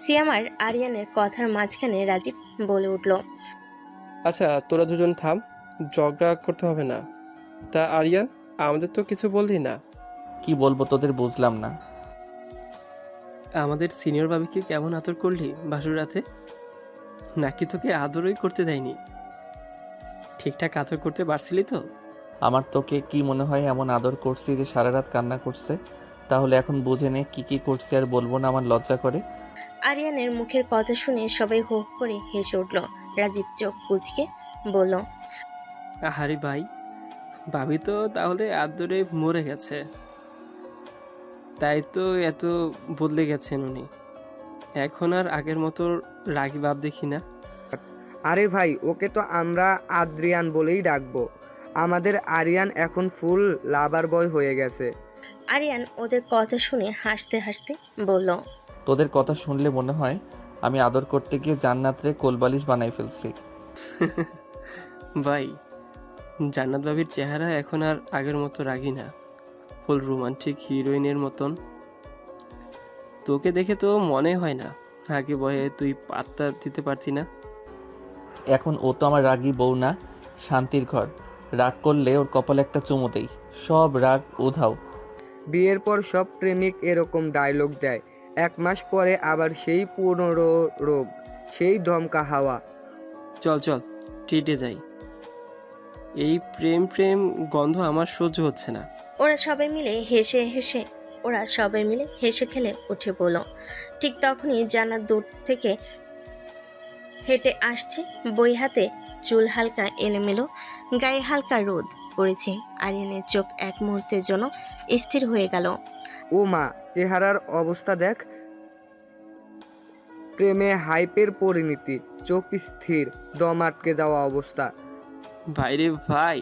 সিয়াম আর আরিয়ানের কথার মাঝখানে রাজীব বলে উঠল, আচ্ছা তোরা দুজন থাম, ঝগড়া করতে হবে না। তা আরিয়ান, আমাদের তো কিছু বললি না। কি বলবো তোদের, বুঝলাম না। আমাদের সিনিয়র ভাবিকে কেমন আদর করলি বাসুর রাতে? নাকি তোকে আদরই করতে দেয়নি? ঠিকঠাক আদর করতে পারছিলি তো? আমার তোকে কি মনে হয় এমন আদর করছি যে সারা রাত কান্না করছে? তাহলে এখন বুঝে নে কি কি করছি, আর বলবো না, আমার লজ্জা করে। আরিয়ানের মুখের কথা শুনে সবাই হো হো করে হেসে উঠল। রাজীব চোখ কুচকে বলল, আহারি ভাই, ভাবি তো তাহলে আদরে মরে গেছে। তাই তো এত বদলে গেছেন উনি। এখন আর আগের মতো রাগী ভাব দেখি না। আরে ভাই, ওকে তো আমরা আদ্রিয়ান বলেই ডাকবো। আমাদের আরিয়ান এখন ফুল লাভার বয় হয়ে গেছে। আরিয়ান ওদের কথা শুনে হাসতে হাসতে বলল, তোদের কথা শুনলে মনে হয় আমি আদর করতে গিয়ে জান্নাতরে কোলবালিশ বানাই ফেলছি। ভাই, জান্নাত ভাবির চেহারা এখন আর আগের মতো রাগী না, ফুল রোমান্টিক হিরোইনের মতন। তোকে দেখে তো মনে হয় না আগে বয়ে তুই পাত্তা দিতে পারতি না। এখন ও তো আমার রাগী বউ না, শান্তির ঘর। রাগ করলে ওর কপালে একটা চুমু দেই, সব রাগ উধাও। বিয়ের পর সব প্রেমিক এরকম ডায়লগ দেয়, 1 মাস পরে আবার সেই পুনরোগ, সেই দমকা হাওয়া। চল চল ট্রিটে যাই, এই প্রেম প্রেম গন্ধ আমার সহ্য হচ্ছে না। ওরা সবাই মিলে হেসে খেলে উঠে বলল। ঠিক তখনই জান্নাত দূর থেকে হেঁটে আসছে, বই হাতে, চুল হালকা এলোমেলো, গায়ে হালকা রোদ পড়েছে। আরিয়ানের চোখ এক মুহূর্তের জন্য স্থির হয়ে গেল। ও মা, চেহারার অবস্থা দেখ, প্রেমে হাইপের পরিণতি, চোখ স্থির, দম আটকে যাওয়া অবস্থা। ভাইরে ভাই,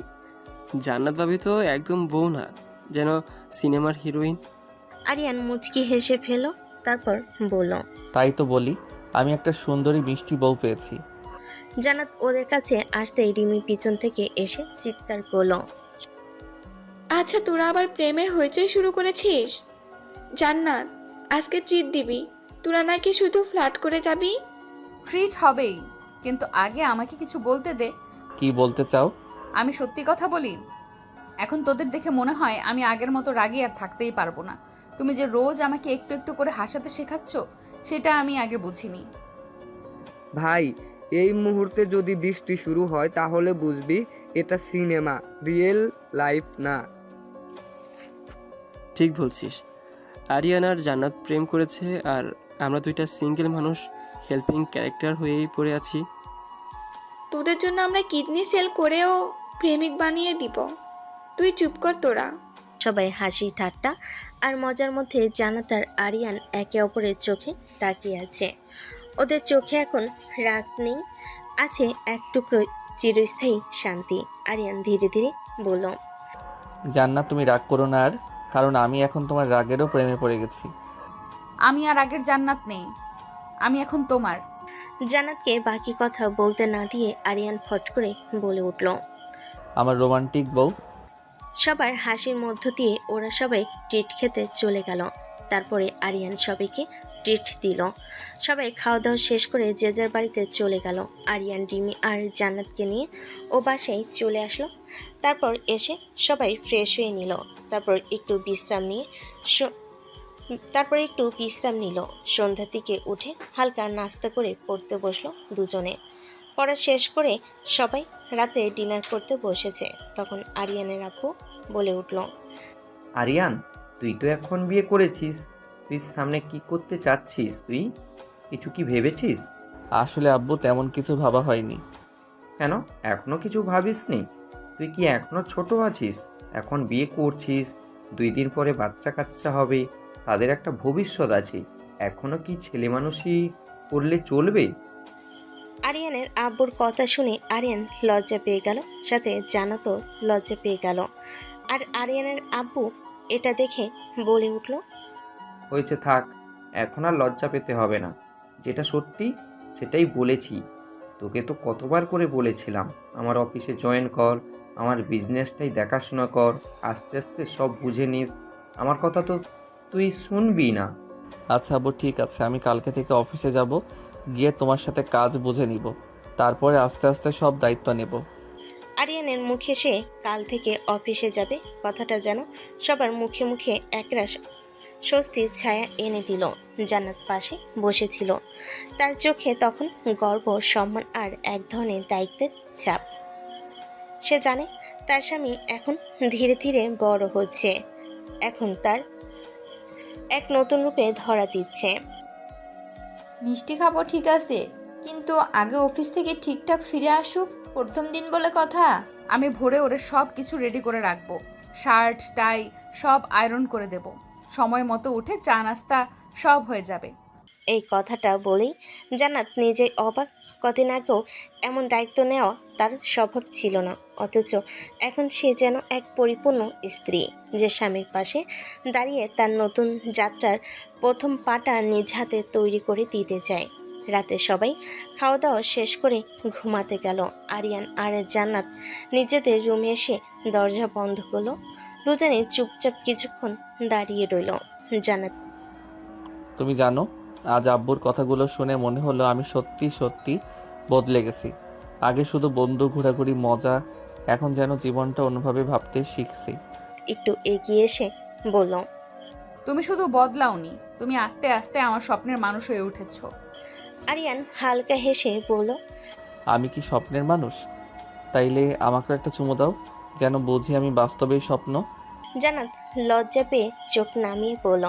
জান্নাত ভাবি তো একদম বউ না, যেন সিনেমার হিরোইন। আরিয়ান মুচকি হেসে ফেল, তারপর বলল, তাই তো বলি, আমি একটা সুন্দরী মিষ্টি বউ পেয়েছি। জান্নাত ওদের কাছে আসতেই রিমি পিছন থেকে এসে চিৎকার করল, আচ্ছা, তোরা আবার প্রেমের হইচই শুরু করেছিস? জান্নাত, আজকে ট্রিট দিবি? তোরা নাকি শুধু ফ্ল্যাট করে যাবি? ট্রিট হবেই, কিন্তু আগে আমাকে কিছু বলতে দে। কি বলতে চাও? আমি সত্যি কথা বলি, এখন তোদের দেখে মনে হয় আমি আগের মতো রাগী আর থাকতেই পারবো না। তুমি যে রোজ আমাকে একটু একটু করে হাসাতে শেখাচ্ছ, সেটা আমি আগে বুঝিনি। ভাই, এই মুহূর্তে যদি বৃষ্টি শুরু হয় তাহলে বুঝবি এটা সিনেমা, রিয়েল লাইফ না। ঠিক বলছিস, আরিয়ান আর জান্নাত প্রেম করেছে আর আমরা দুইটা সিঙ্গেল মানুষ হেল্পিং ক্যারেক্টার হয়েই পড়ে আছি। তোদের জন্য আমরা কিডনি সেল করেও প্রেমিক বানিয়ে দিব। তুই চুপ কর তোরা। সবাই হাসি ঠাট্টা আর মজার মধ্যে জান্নাত আর আরিয়ান একে অপরের চোখে তাকিয়ে আছে। ওদের চোখে এখন রাগ নেই, আছে এক টুকরো চিরস্থায়ী শান্তি। আরিয়ান ধীরে ধীরে বলল, জান্নাত, তুমি রাগ করো না আর, কারণ আমি এখন তোমার রাগেরও প্রেমে পড়ে গেছি। আমি আর আগের জান্নাত নেই, আমি এখন তোমার। জান্নাতকে বাকি কথা বলতে না দিয়ে আরিয়ান ফট করে বলে উঠল, আমার রোমান্টিক বউ। সবার হাসির মধ্য দিয়ে ওরা সবাই ট্রিট খেতে চলে গেল। তারপরে আরিয়ান সবাইকে ট্রিট দিল। সবাই খাওয়া দাওয়া শেষ করে যে যার বাড়িতে চলে গেল। আরিয়ান, রিমি আর জান্নাতকে নিয়ে ও বাসায় চলে আসলো। তারপর এসে সবাই ফ্রেশ হয়ে নিল। তারপর একটু বিশ্রাম নিল। সন্ধ্যার দিকে উঠে হালকা নাস্তা করে পড়তে বসলো দুজনে। পড়া শেষ করে সবাই রাতে ডিনার করতে বসেছে। তখন আরিয়ানের আপু বলে উঠল, আরিয়ান, তুই তো এখন বিয়ে করেছিস, তুই সামনে কি করতে চাচ্ছিস? তুই কিছু কি ভেবেছিস? আসলে আব্বু, তেমন কিছু ভাবা হয়নি। কেন এখনো কিছু ভাবিসনি? তুই কি এখনো ছোট আছিস? এখন বিয়ে করছিস, 2 দিন পরে বাচ্চা কাচ্চা হবে, তাদের একটা ভবিষ্যৎ আছে। এখনো কি ছেলে মানুষই করলে চলবে? আরিয়ানের আব্বুর কথা শুনে আরিয়ান লজ্জা পেয়ে গেল, সাথে জান্নাতও লজ্জা পেয়ে গেল। আর আরিয়ানের আব্বু এটা দেখে বলে উঠল, হয়েছে, থাক, এখন আর লজ্জা পেতে হবে না। যেটা সত্যি সেটাই বলেছি। তোকে তো কতবার করে বলেছিলাম আমার অফিসে জয়েন কর, আমার বিজনেসটাই দেখাশোনা কর, আস্তে আস্তে সব বুঝে নিস। আমার কথা তো তুই শুনবি না। আচ্ছা আব্বু, ঠিক আছে, আমি কালকে থেকে অফিসে যাব, গিয়ে তোমার সাথে কাজ বুঝে নিব, তারপরে আস্তে আস্তে সব দায়িত্ব নেব। আরিয়ানের মুখে সে কাল থেকে অফিসে যাবে কথাটা যেন সবার মুখে মুখে একরাশ স্বস্তির ছায়া এনে দিল। জান্নাত পাশে বসেছিল, তার চোখে তখন গর্ব, সম্মান আর এক ধরনের দায়িত্বের চাপ। সে জানে তার স্বামী এখন ধীরে ধীরে বড় হচ্ছে, এখন তার এক নতুন রূপে ধরা দিচ্ছে। মিষ্টি খাবো ঠিক আছে, কিন্তু আগে অফিস থেকে ঠিকঠাক ফিরে আসুক, প্রথম দিন বলে কথা। আমি ভোরে ওরে সব কিছু রেডি করে রাখবো, শার্ট টাই সব আয়রন করে দেব। সময় মতো উঠে চা নাস্তা সব হয়ে যাবে। এই কথাটা বলেই জান্নাত নিজেই অবাক। কদিন আগেও এমন দায়িত্ব নেওয়া তার স্বভাব ছিল না, অথচ এখন সে যেন এক পরিপূর্ণ স্ত্রী, যে স্বামীর পাশে দাঁড়িয়ে তার নতুন যাত্রার প্রথম পাটা নিজ হাতে তৈরি করে দিতে চায়। রাতে সবাই খাওয়া দাওয়া শেষ করে ঘুমাতে গেল। আরিয়ান আর জান্নাত নিজেদের রুমে এসে দরজা বন্ধ করলো। দুজনে চুপচাপ কিছুক্ষণ দাঁড়িয়ে রইল। জান্নাত, তুমি জানো, আজ আব্বুর কথাগুলো শুনে মনে হলো আমি সত্যি সত্যি বদলে গেছি। আগে শুধু বন্ধু ঘোরাঘুরি মজা, এখন যেন জীবনটা অন্যভাবে ভাবতে শিখছি। একটু এগিয়ে এসে বলল। তুমি শুধু বদলাওনি, তুমি আস্তে আস্তে আমার স্বপ্নের মানুষ হয়ে উঠেছো। আরিয়ান হালকা হেসে বলল। আমি কি স্বপ্নের মানুষ? তাইলে আমাকে একটা চুমু দাও, যেন বুঝি আমি বাস্তবেই স্বপ্ন। জান্নাত লজ্জা পেয়ে চোখ নামিয়ে বলল।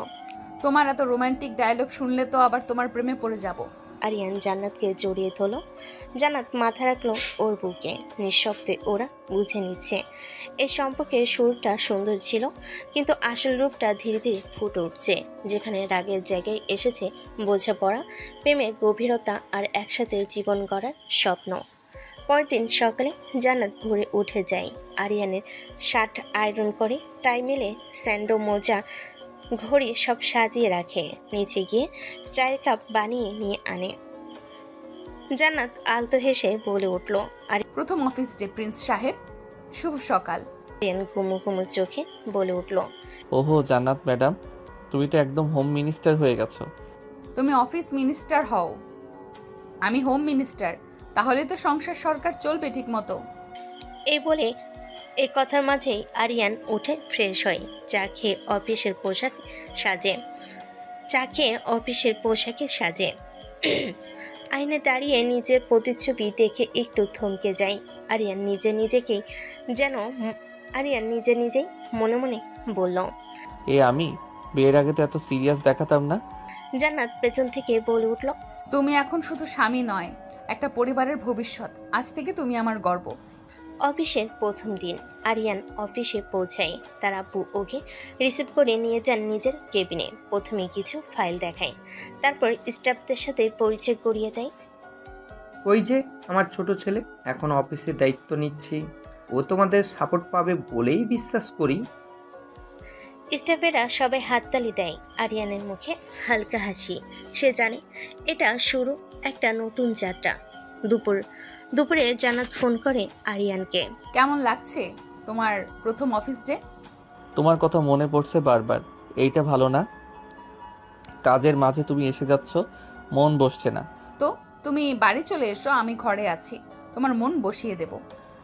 তোমার এত রোমান্টিক ডায়লগ শুনলে তো আবার তোমার প্রেমে পড়ে যাব। আরিয়ান জান্নাতকে জড়িয়ে ধরল। জান্নাত মাথা রাখলো ওর বুকে। নিঃশব্দে ওরা বুঝে নিচ্ছে এই সম্পর্কের শুরুটা সুন্দর ছিল, কিন্তু আসল রূপটা ধীরে ধীরে ফুটে উঠছে। যেখানে রাগের জায়গায় এসেছে বোঝাপড়া, প্রেমের গভীরতা আর একসাথে জীবন গড়ার স্বপ্ন। পরের দিন সকালে জান্নাত ভোরে উঠে যায়। আরিয়ানের শার্ট আয়রন করে, টাই মেলে, স্যান্ডো, মোজা, ঘড়ি সব সাজিয়ে রাখে। নিচে গিয়ে চায়ের কাপ বানিয়ে নিয়ে আনে। জান্নাত আলতো হেসে বলে উঠল। প্রথম অফিস ডে প্রিন্স সাহেব, শুভ সকাল। আরিয়ান ঘুমু ঘুমু চোখে বলে উঠল। ওহো জান্নাত ম্যাডাম, তুমি তো একদম হোম মিনিস্টার হয়ে গেছো। তুমি অফিস মিনিস্টার হও, আমি হোম মিনিস্টার, তাহলে তো সংসার সরকার চলবে ঠিক মতো। এই বলে এই কথার মাঝেই আরিয়ান উঠে ফ্রেশ হয়। চা খেয়ে অফিসের পোশাকে সাজে। আয়নায় দাঁড়িয়ে নিজের প্রতিচ্ছবি দেখে একটু থমকে যায়। আরিয়ান নিজে নিজেই মনে মনে বলল। আমি বিয়ের আগে তো এত সিরিয়াস দেখাতাম না। জান্নাত পেছন থেকে বলে উঠল। তুমি এখন শুধু স্বামী নয়, একটা পরিবারের ভবিষ্যৎ। আজ থেকে তুমি আমার গর্ব। অফিসের প্রথম দিন আরিয়ান অফিসে পৌঁছায়। তার আব্বু ওকে রিসিভ করে নিয়ে যান নিজের কেবিনে। প্রথমে কিছু ফাইল দেখায়, তারপর স্টাফদের সাথে পরিচয় করিয়ে দেয়। ওই যে আমার ছোট ছেলে এখন অফিসে দায়িত্ব নিচ্ছি, ও তোমাদের সাপোর্ট পাবে বলেই বিশ্বাস করি। স্টাফেরা সবাই হাততালি দেয়। আরিয়ানের মুখে হালকা হাসি। সে জানে এটা শুরু একটা নতুন যাত্রা। দুপুরে জান্নাত ফোন করে আরিয়ানকে। কেমন লাগছে তোমার প্রথম অফিস ডে? তোমার কথা মনে পড়ছে বারবার। এইটা ভালো না, কাজের মাঝে তুমি এসে যাচ্ছ, মন বসছে না। তো তুমি বাড়ি চলে এসো, আমি ঘরে আছি, তোমার মন বসিয়ে দেব।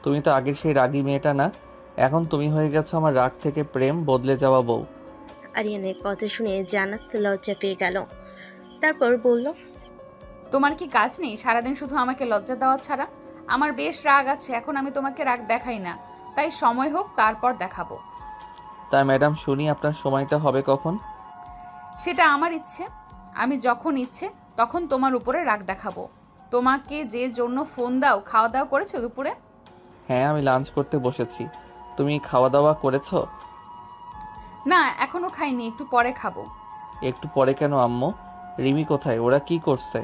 তুমি তো আগের সেই রাগী মেয়েটা না, এখন তুমি হয়ে গেছো আমার রাগ থেকে প্রেম বদলে যাওয়া বউ। আরিয়ানের কথা শুনে জান্নাত লজ্জা পেয়ে গেল। তারপর বলল। তোমার কি কাজ নেই সারাদিন শুধু আমাকে লজ্জা দেওয়া ছাড়া? আমার বেশ রাগ আছে, এখন আমি তোমাকে রাগ দেখাই না, তাই সময় হোক তারপর দেখাবো। তাই ম্যাডাম শুনি আপনার সময়টা হবে কখন? সেটা আমার ইচ্ছে, আমি যখন ইচ্ছে তখন তোমার উপরে রাগ দেখাবো। তোমাকে যে জন্য ফোন দাও, খাওয়া দাওয়া করেছো দুপুরে? হ্যাঁ, আমি লাঞ্চ করতে বসেছি। তুমি খাওয়া দাওয়া করেছো? না, এখনো খাইনি, একটু পরে খাবো। একটু পরে কেন আম্মু? রিমি কোথায়? ওরা কি করছে?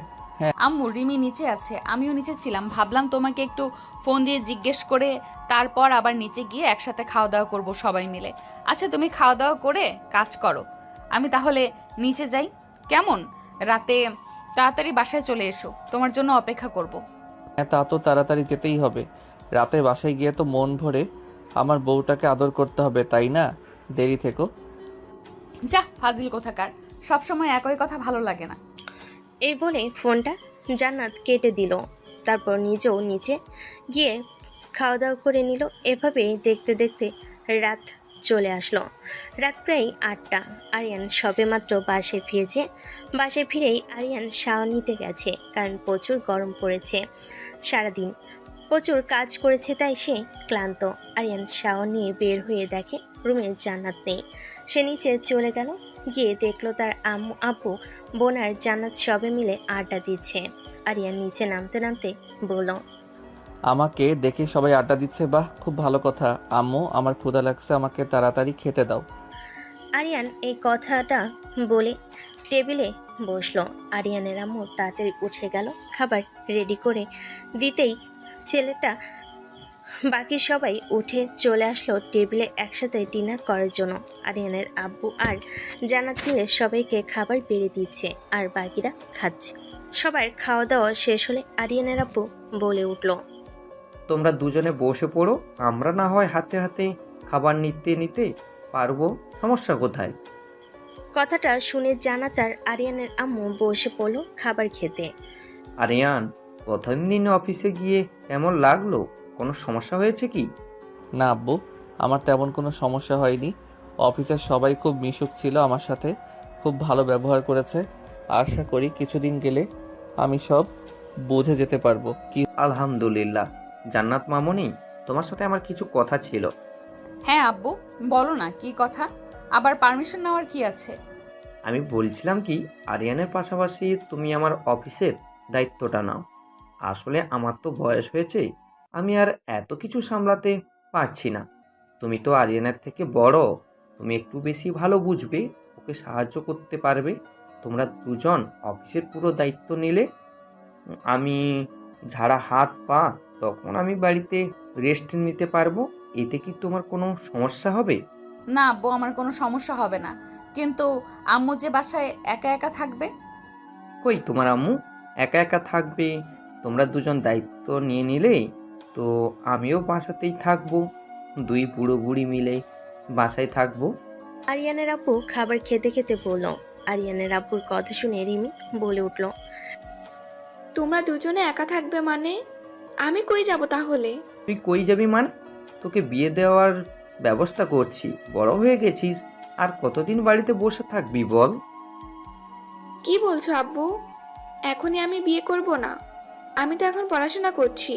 আম্মু, রিমি নিচে আছে, আমিও নিচে ছিলাম, ভাবলাম তোমাকে একটু ফোন দিয়ে জিজ্ঞেস করে তারপর আবার নিচে গিয়ে একসাথে খাওয়া দাওয়া করবো সবাই মিলে। আচ্ছা, তুমি খাওয়া দাওয়া করে কাজ করো, আমি তাহলে নিচে যাই, কেমন? রাতে তাড়াতাড়ি বাসায় চলে এসো, তোমার জন্য অপেক্ষা করব। হ্যাঁ, তা তো তাড়াতাড়ি যেতেই হবে। রাতে বাসায় গিয়ে তো মন ভরে আমার বউটাকে আদর করতে হবে, তাই না? দেরি থেকো। যা ফাজিল কোথাকার, সবসময় একই কথা ভালো লাগে না। এই বলে ফোনটা জান্নাত কেটে দিল। তারপর নিজেও নিচে গিয়ে খাওয়া দাওয়া করে নিল। এভাবে দেখতে দেখতে রাত চলে আসলো। রাত প্রায় 8টা। আরিয়ান সবেমাত্র বাসে ফিরেই আরিয়ান শাওয়ার নিতে গেছে, কারণ প্রচুর গরম পড়েছে। সারাদিন প্রচুর কাজ করেছে, তাই সে ক্লান্ত। আরিয়ান শাওয়ার নিয়ে বের হয়ে দেখে রুমে জান্নাত নেই। সে নিচে চলে গেল, গিয়ে দেখলো তার আম্মু, আব্বু, বোন আর জান্নাত সবে মিলে আড্ডা দিচ্ছে। আরিয়ান নিচে নামতে নামতে বলল। আমাকে দেখে সবাই আড্ডা দিচ্ছে, বাহ, খুব ভালো কথা। আম্মু, আমার ক্ষুধা লাগছে, আমাকে তাড়াতাড়ি খেতে দাও। আরিয়ান এই কথাটা বলে টেবিলে বসলো। আরিয়ানের আম্মু তাড়াতাড়ি উঠে গেল খাবার রেডি করে দিতেই ছেলেটা বাকি সবাই উঠে চলে আসলো টেবিলে একসাথে ডিনার করার জন্য। আরিয়ানের আব্বু আর জান্নাত মিলে সবাইকে খাবার বেড়ে দিচ্ছে আর বাকিরা খাচ্ছে। সবার খাওয়া দাওয়া শেষ হলে আরিয়ানের আব্বু বলে উঠল, তোমরা দুজনে বসে পড়ো, আমরা না হয় হাতে হাতে খাবার নিতে নিতে পারবো, সমস্যা কোথায়? কথাটা শুনে জান্নাত আর আরিয়ানের আম্মু বসে পড়লো খাবার খেতে। আরিয়ান, প্রথম দিন অফিসে গিয়ে কেমন লাগলো? কোনো সমস্যা হয়েছে কি? না আব্বু, আমার তেমন কোনো সমস্যা হয়নি। অফিসের সবাই খুব মিশুক ছিল আমার সাথে, খুব ভালো ব্যবহার করেছে। আশা করি কিছুদিন গেলে আমি সব বুঝে যেতে পারবো। কি আলহামদুলিল্লাহ। জান্নাত মামুনি, তোমার সাথে আমার কিছু কথা ছিল। হ্যাঁ আব্বু, বলো না কি কথা। আবার পারমিশন নেওয়ার কি আছে? আমি বলছিলাম কি, আরিয়ানের পাশাপাশি তুমি আমার অফিসের দায়িত্বটা নাও। আসলে আমার তো বয়স হয়েছে, আমি আর এত কিছু সামলাতে পারছি না। তুমি তো আরিয়ানের থেকে বড়, তুমি একটু বেশি ভালো বুঝবে, ওকে সাহায্য করতে পারবে। তোমরা দুজন অফিসের পুরো দায়িত্ব নিলে আমি ঝাড়া হাত পা, তখন আমি বাড়িতে রেস্ট নিতে পারবো। এতে কি তোমার কোনো সমস্যা হবে? না আব্বু, আমার কোনো সমস্যা হবে না, কিন্তু আম্মু যে বাসায় একা একা থাকবে। কই তোমার আম্মু একা একা থাকবে? তোমরা দুজন দায়িত্ব নিয়ে নিলে তো আমিও বাসাতেই থাকবো, দুই বুড়ো বুড়ি মিলে বাসায় থাকবো। আরিয়ানের আব্বু খাবার খেতে খেতে বলল। আরিয়ানের আব্বুর কথা শুনে রিমি বলে উঠল, তোমরা দুজনে একা থাকবে মানে? আমি কই যাব তাহলে? তুই কই যাবি মানে? তোকে বিয়ে দেওয়ার ব্যবস্থা করছি, বড় হয়ে গেছিস, আর কতদিন বাড়িতে বসে থাকবি বল? কি বলছো আব্বু? এখনই আমি বিয়ে করব না, আমি তো এখন পড়াশোনা করছি।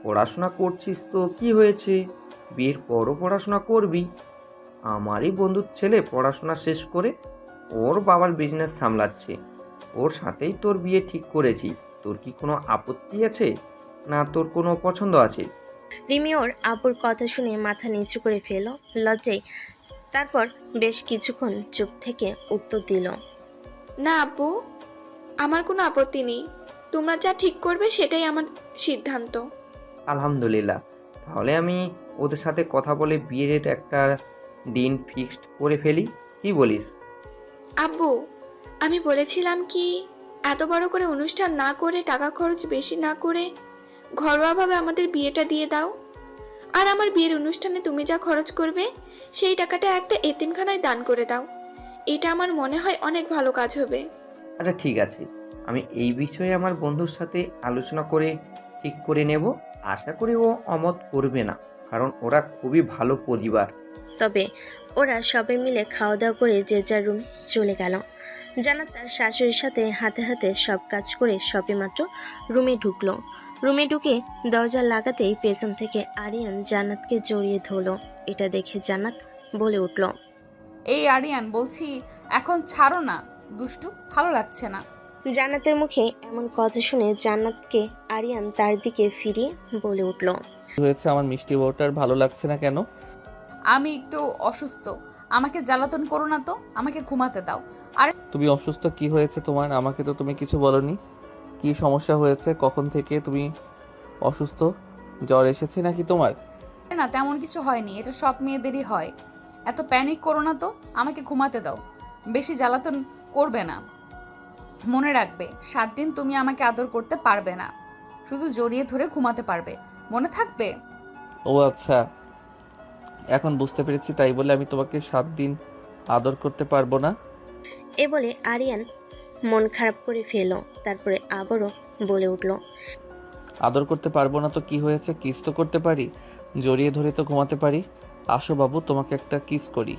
পড়াশোনা করছিস তো কি হয়েছে, বিয়ের পরও পড়াশোনা করবি। আমারই বন্ধুর ছেলে পড়াশোনা শেষ করে ওর বাবার বিজনেস সামলাচ্ছে, ওর সাথেই তোর বিয়ে ঠিক করেছি। তোর কি কোনো আপত্তি আছে, না তোর কোনো পছন্দ আছে? রিমি ওর আব্বুর কথা শুনে মাথা নিচু করে ফেল লজ্জায়। তারপর বেশ কিছুক্ষণ চুপ থেকে উত্তর দিল, না আব্বু, আমার কোনো আপত্তি নেই, তোমরা যা ঠিক করবে সেটাই আমার সিদ্ধান্ত। আলহামদুলিল্লাহ, তাহলে আমি ওদের সাথে কথা বলে বিয়ের একটা দিন ফিক্সড করে ফেলি, কি বলিস? আব্বু, আমি বলেছিলাম কি, এত বড় করে অনুষ্ঠান না করে, টাকা খরচ বেশি না করে ঘরোয়াভাবে আমাদের বিয়েটা দিয়ে দাও। আর আমার বিয়ের অনুষ্ঠানে তুমি যা খরচ করবে সেই টাকাটা একটা এতিমখানায় দান করে দাও। এটা আমার মনে হয় অনেক ভালো কাজ হবে। আচ্ছা ঠিক আছে, আমি এই বিষয়ে আমার বন্ধুর সাথে আলোচনা করে ঠিক করে নেব। আশা করি ও অমত করবে না, কারণ ওরা খুবই ভালো পরিবার। তবে ওরা সবাই মিলে খাওয়া দাওয়া করে যে যার রুমে চলে গেল। জান্নাত তার শাশুড়ির সাথে হাতে হাতে সব কাজ করে সবেমাত্র রুমে ঢুকলো। রুমে ঢুকে দরজা লাগাতেই পেছন থেকে আরিয়ান জান্নাতকে জড়িয়ে ধরলো। এটা দেখে জান্নাত বলে উঠল, এই আরিয়ান, বলছি এখন ছাড়ো না, দুষ্টু, ভালো লাগছে না। জান্নাতের মুখে এমন কথা শুনে জান্নাতকে আরিয়ান তার দিকে ফিরিয়ে বলে উঠল, কি হয়েছে? আমার মিষ্টি বউটার ভালো লাগছে না কেন? আমি একটু অসুস্থ, আমাকে জ্বালাতন করো না তো, আমাকে ঘুমাতে দাও। তুমি অসুস্থ? কি হয়েছে তোমার? আমাকে তো তুমি কিছু বলনি। কি সমস্যা হয়েছে? কখন থেকে তুমি অসুস্থ? জ্বর এসেছে নাকি তোমার? না, তেমন কিছু হয়নি, এটা সব মেয়েদেরই হয়। এত প্যানিক করো না তো, আমাকে ঘুমাতে দাও, বেশি জ্বালাতন করবে না। মনে রাখবে 7 দিন তুমি আমাকে আদর করতে পারবে না, শুধু জড়িয়ে ধরে ঘুমাতে পারবে, মনে থাকবে? ও আচ্ছা, এখন বুঝতে পেরেছি। তাই বলে আমি তোমাকে 7 দিন আদর করতে পারবো না? এ বলে আরিয়ান মন খারাপ করে ফেল। তারপরে আবারও বলে উঠল, আদর করতে পারবো না তো কি হয়েছে? কিস তো করতে পারি, জড়িয়ে ধরে তো ঘুমাতে পারি। আসো বাবু, তোমাকে একটা কিস করি।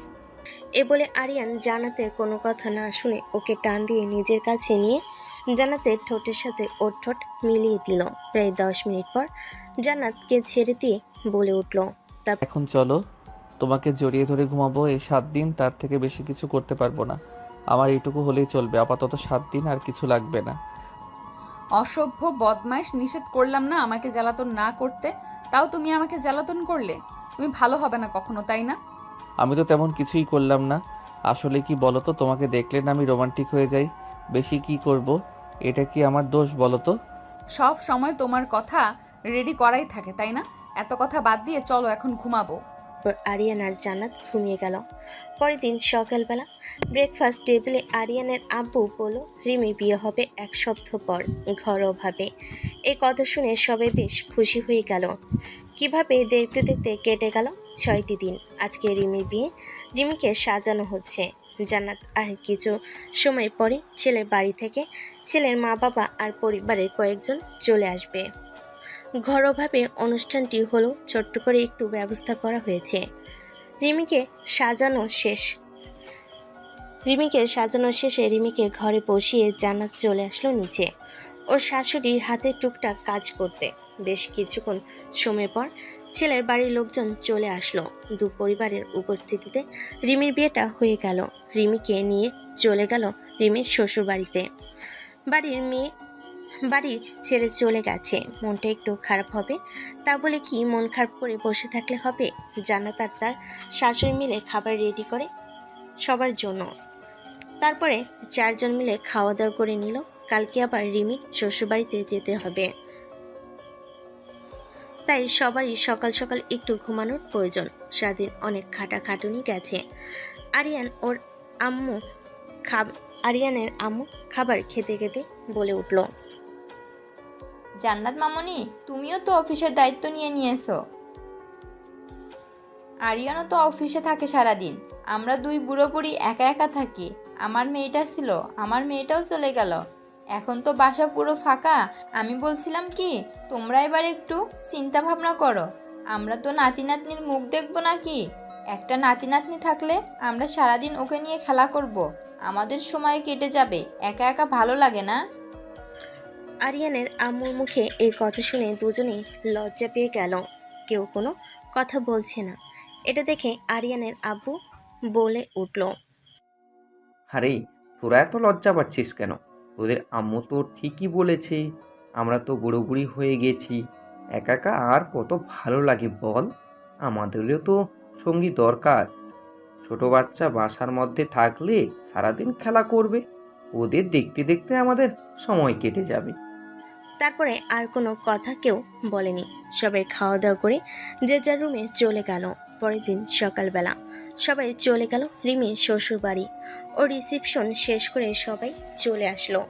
এ বলে আরিয়ান জান্নাতের কোনো কথা না শুনে ওকে টান দিয়ে নিজের কাছে নিয়ে জান্নাতের ঠোঁটের সাথে ওর ঠোঁট মিলিয়ে দিল। প্রায় 10 মিনিট পর জান্নাতকে ছেড়ে দিয়ে বলে উঠল, এখন চলো, তোমাকে জড়িয়ে ধরে ঘুমাবো এই 7 দিন, তার থেকে বেশি কিছু করতে পারবো না। আমার এইটুকু হলেই চলবে, আপাতত 7 দিন, আর কিছু লাগবে না। অসভ্য বদমাইশ, নিষেধ করলাম না আমাকে জ্বালাতন না করতে, তাও তুমি আমাকে জ্বালাতন করলে। তুমি ভালো হবে না কখনো, তাই না? আমি তো তেমন কিছুই করলাম না, আসলে কি বলো তো, তোমাকে দেখলে না আমি রোমান্টিক হয়ে যাই। বেশি কি করব? এটা কি আমার দোষ বলো তো? সব সময় তোমার কথা রেডি করাই থাকে তাই না? এত কথা বাদ দিয়ে চলো এখন ঘুমাবো। তারপর আরিয়ান আর জান্নাত ঘুমিয়ে গেল। পরের দিন সকালবেলা ব্রেকফাস্ট টেবিলে আরিয়ানের আব্বু বলল রিমি বিয়ে হবে 1 সপ্তাহ পর ঘরোয়াভাবে। এই কথা শুনে সবাই বেশ খুশি হয়ে গেল। কিভাবে দেখতে দেখতে কেটে গেল 6টি দিন। আজকে রিমির বিয়ে, রিমিকে সাজানো হচ্ছে। জান্নাত আর কিছু সময় পরে ছেলের বাড়ি থেকে ছেলের মা বাবা আর পরিবারের কয়েকজন চলে আসবে। ঘরোয়াভাবে অনুষ্ঠানটি হলো, ছোট্ট করে একটু ব্যবস্থা করা হয়েছে। রিমিকে সাজানো শেষে রিমিকে ঘরে বসিয়ে জান্নাত চলে আসলো নিচে ওর শাশুড়ির হাতে টুকটাক কাজ করতে। বেশ কিছুক্ষণ সময় পর ছেলের বাড়ির লোকজন চলে আসলো। দু পরিবারের উপস্থিতিতে রিমির বিয়েটা হয়ে গেল। রিমিকে নিয়ে চলে গেল রিমির শ্বশুর বাড়িতে। বাড়ি ছেড়ে চলে গেছে, মনটা একটু খারাপ হবে। তা বলে কি মন খারাপ করে বসে থাকলে হবে? জান্নাত আর তার শাশুড়ি মিলে খাবার রেডি করে সবার জন্য। তারপরে 4 জন মিলে খাওয়া দাওয়া করে নিল। কালকে আবার রিমির শ্বশুরবাড়িতে যেতে হবে, তাই সবারই সকাল সকাল একটু ঘুমানোর প্রয়োজন। সারাদিন অনেক খাটাখাটুনি গেছে। আরিয়ানের আম্মু খাবার খেতে খেতে বলে উঠল, জান্নাত মামনি, তুমিও তো অফিসের দায়িত্ব নিয়েছো। আরিয়ানও তো অফিসে থাকে সারাদিন। আমরা 2 বুড়ো বুড়ি একা একা থাকি। আমার মেয়েটা ছিল, আমার মেয়েটাও চলে গেল। এখন তো বাসা পুরো ফাঁকা। আমি বলছিলাম কি, তোমরা এবার একটু চিন্তা ভাবনা করো। আমরা তো নাতি নাতনির মুখ দেখবো নাকি? একটা নাতি নাতনি থাকলে আমরা সারাদিন ওকে নিয়ে খেলা করব। আমাদের সময় কেটে যাবে। একা একা ভালো লাগে না? আরিয়ানের আম্মুর মুখে এই কথা শুনে দুজনেই লজ্জা পেয়ে গেল। কেউ কোনো কথা বলছে না। এটা দেখে আরিয়ানের আব্বু বলে উঠল, আরে তোরা এত লজ্জা পাচ্ছিস কেন? তোদের আম্মু তো ঠিকই বলেছে, আমরা তো বুড়ো বুড়ি হয়ে গেছি। একা একা আর কত ভালো লাগে বল? আমাদেরও তো সঙ্গী দরকার। ছোট বাচ্চা বাসার মধ্যে থাকলে সারাদিন খেলা করবে, ওদের দেখতে দেখতে আমাদের সময় কেটে যাবে। তারপরে আর কোনো কথা কেউ বলেনি। সবাই খাওয়া দাওয়া করে যে যার রুমে চলে গেল। পরের দিন সকালবেলা সবাই চলে গেল রিমির শ্বশুর বাড়ি। ও রিসিপশন শেষ করে সবাই চলে আসলো।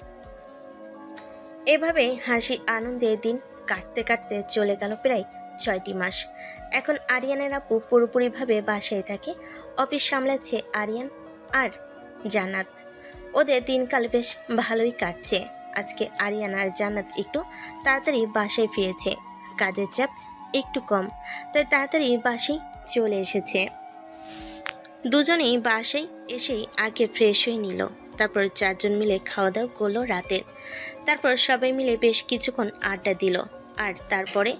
এভাবে হাসি আনন্দে দিন কাটতে কাটতে চলে গেল প্রায় 6টি মাস। এখন আরিয়ানের আপু পুরোপুরিভাবে বাসায় থাকে। অফিস সামলাচ্ছে আরিয়ান আর জান্নাত। ওদের দিনকাল বেশ ভালোই কাটছে। আজকে আরিয়ান আর জান্নাত একটু তাড়াতাড়ি বাসায় ফিরেছে। কাজের চাপ একটু কম, তাই তাড়াতাড়ি বাসায় চলে এসেছে। দুজনেই বাসায় এসেই আগে ফ্রেশ হয়ে নিল। তারপর 4 জন মিলে খাওয়া দাওয়া করলো রাতের। তারপর সবাই মিলে বেশ কিছুক্ষণ আড্ডা দিল আর তারপরে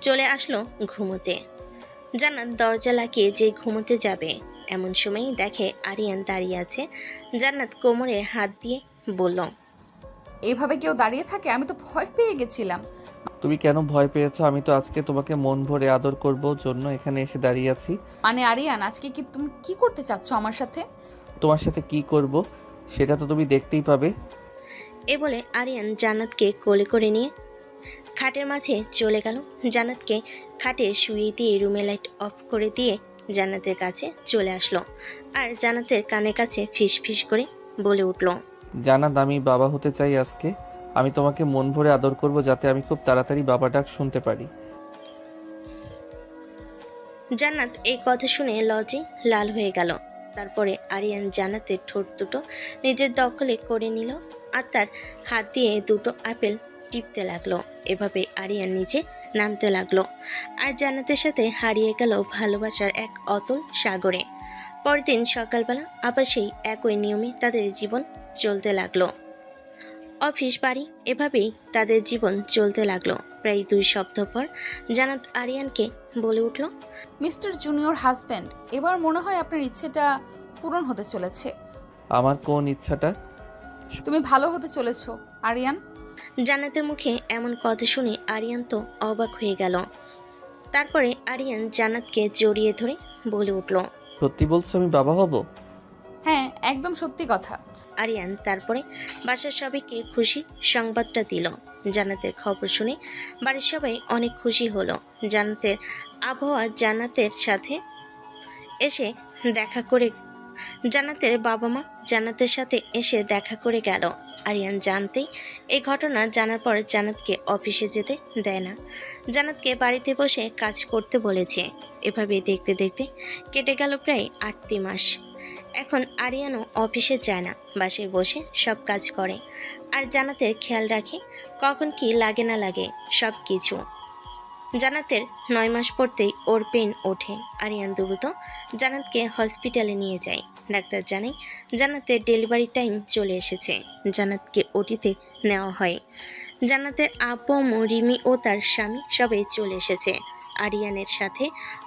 চলে আসলো ঘুমোতে। জান্নাত দরজা লাগিয়ে যে ঘুমোতে যাবে, এমন সময়ই দেখে আরিয়ান দাঁড়িয়ে আছে। জান্নাত কোমরে হাত দিয়ে বলল, এইভাবে কেউ দাঁড়িয়ে থাকে? আমি তো ভয় পেয়ে গেছিলাম। তুমি কেন ভয় পেয়েছো? আমি তো আজকে তোমাকে মন ভরে আদর করব জন্য এখানে এসে দাঁড়িয়ে আছি। মানে আরিয়ান, আজকে কি তুমি কি করতে চাচ্ছ আমার সাথে? তোমার সাথে কি করব সেটা তো তুমি দেখতেই পাবে। এ বলে আরিয়ান জান্নাতকে কোলে করে নিয়ে খাটের মাঝে চলে গেল। জান্নাতকে খাটে শুয়ে দিয়ে রুমে লাইট অফ করে দিয়ে জান্নাতের কাছে চলে আসলো আর জান্নাতের কানের কাছে ফিস ফিস করে বলে উঠল, জান্নাত, আমি বাবা হতে চাই আজকে। আমি তোমাকে মন ভরে আদর করব যাতে আমি খুব তাড়াতাড়ি বাবা ডাক শুনতে পারি। জান্নাত এই কথা শুনে লজ্জায় লাল হয়ে গেল। তারপরে আরিয়ান জান্নাতের ঠোঁট দুটো নিজের দখলে করে নিল আর তার হাত দিয়ে দুটো আপেল টিপতে লাগলো। এভাবে আরিয়ান নিচে নামতে লাগলো আর জান্নাতের সাথে হারিয়ে গেল ভালোবাসার এক অতল সাগরে। পরের দিন সকালবেলা আবার সেই একই নিয়মে তাদের জীবন চলতে লাগলো। অফিস বাড়ি এভাবেই তাদের জীবন চলতে লাগলো। প্রায় 2 সপ্তাহ পর জান্নাত আরিয়ানকে বলে উঠল, মিস্টার জুনিয়র হাজব্যান্ড, এবার মনে হয় আপনার ইচ্ছেটা পূরণ হতে চলেছে। আমার কোন ইচ্ছাটা? তুমি ভালো হতে চলেছো আরিয়ান। জান্নাতের মুখে এমন কথা শুনে আরিয়ান তো অবাক হয়ে গেল। তারপরে আরিয়ান জান্নাতকে জড়িয়ে ধরে বলে উঠল, সত্যি বলছো আমি বাবা হব? হ্যাঁ, একদম সত্যি কথা। আরিয়ান তারপরে বাসার সবাইকে খুশি সংবাদটা দিল। জান্নাতের খবর শুনে বাড়ির সবাই অনেক খুশি হলো। জান্নাতের আবহাওয়া জান্নাতের সাথে এসে দেখা করে জান্নাতের বাবা মা জান্নাতের সাথে এসে দেখা করে গেল। আরিয়ান জানতেই এই ঘটনা জানার পর জান্নাতকে অফিসে যেতে দেয় না। জান্নাতকে বাড়িতে বসে কাজ করতে বলেছে। এভাবে দেখতে দেখতে কেটে গেল প্রায় 8টি মাস। এখন আরিয়ানও অফিসে যায় না, বাসায় বসে সব কাজ করে আর জান্নাতের খেয়াল রাখে কখন কি লাগে না লাগে সব কিছু। জান্নাতের 9 মাস পড়তেই ওর পেন ওঠে। আরিয়ান দ্রুত জান্নাতকে হসপিটালে নিয়ে যায়। ডাক্তার জানায় জান্নাতের ডেলিভারি টাইম চলে এসেছে। জান্নাতকে ওটিতে নেওয়া হয়। জান্নাতের আব্বু আম্মু রিমি ও তার স্বামী সবাই চলে এসেছে। আরিয়ানের সাথে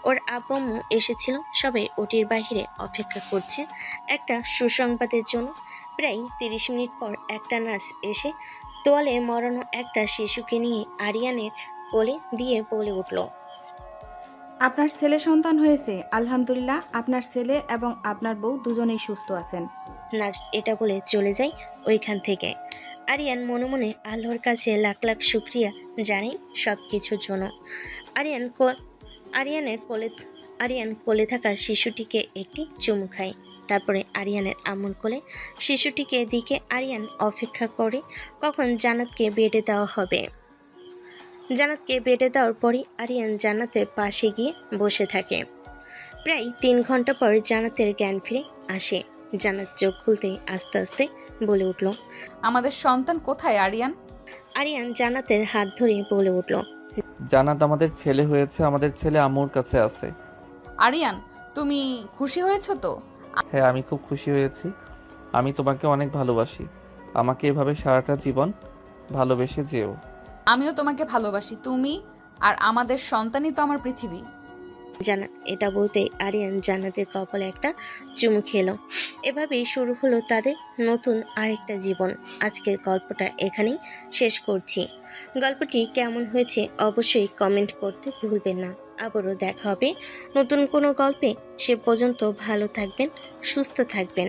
ওর আব্বু আম্মু এসেছিল। সবাই ওটির বাইরে অপেক্ষা করছে একটা সুসংবাদের জন্য। প্রায় 30 মিনিট পর একটা নার্স এসে তোয়ালে মরানো একটা শিশুকে নিয়ে আরিয়ানের কোলে দিয়ে বলে উঠল, আপনার ছেলে সন্তান হয়েছে। আলহামদুলিল্লাহ, আপনার ছেলে এবং আপনার বউ দুজনেই সুস্থ আছেন। নার্স এটা বলে চলে যায় ওইখান থেকে। আরিয়ান মনে মনে আল্লাহর কাছে লাখ লাখ শুক্রিয়া জানাই সব কিছুর জন্য। আরিয়ান কোলে থাকা শিশুটিকে একটি চুমু খায়। তারপরে আরিয়ানের আম্মুর কোলে শিশুটিকে দিকে আরিয়ান অপেক্ষা করে কখন জান্নাতকে বেডে দেওয়া হবে। জান্নাতকে বেডে দেওয়ার পরই আরিয়ান জান্নাতের পাশে গিয়ে বসে থাকে। প্রায় 3 ঘন্টা পর জান্নাতের জ্ঞান ফিরে আসে। জান্নাত চোখ খুলতেই আস্তে আস্তে বলে উঠল, আমাদের সন্তান কোথায় আরিয়ান? আরিয়ান জান্নাতের হাত ধরে বলে উঠল, জান্নাত, আমাদের ছেলে হয়েছে, আমাদের ছেলে আম্মুর কাছে আছে। আরিয়ান, তুমি খুশি হয়েছো তো? হ্যাঁ, আমি খুব খুশি হয়েছি। আমি তোমাকে অনেক ভালোবাসি। আমাকে এভাবে সারাটা জীবন ভালোবেসে যেও। আমিও তোমাকে ভালোবাসি। তুমি আর আমাদের সন্তানই তো আমার পৃথিবী। জান্নাত এটা বলতেই আরিয়ান জান্নাতের কপালে একটা চুমু খেলো। এভাবেই শুরু হলো তাদের নতুন আরেকটা জীবন। আজকের গল্পটা এখানেই শেষ করছি। গল্পটি কেমন হয়েছে অবশ্যই কমেন্ট করতে ভুলবেন না। আবারও দেখা হবে নতুন কোনো গল্পে। সে পর্যন্ত ভালো থাকবেন, সুস্থ থাকবেন।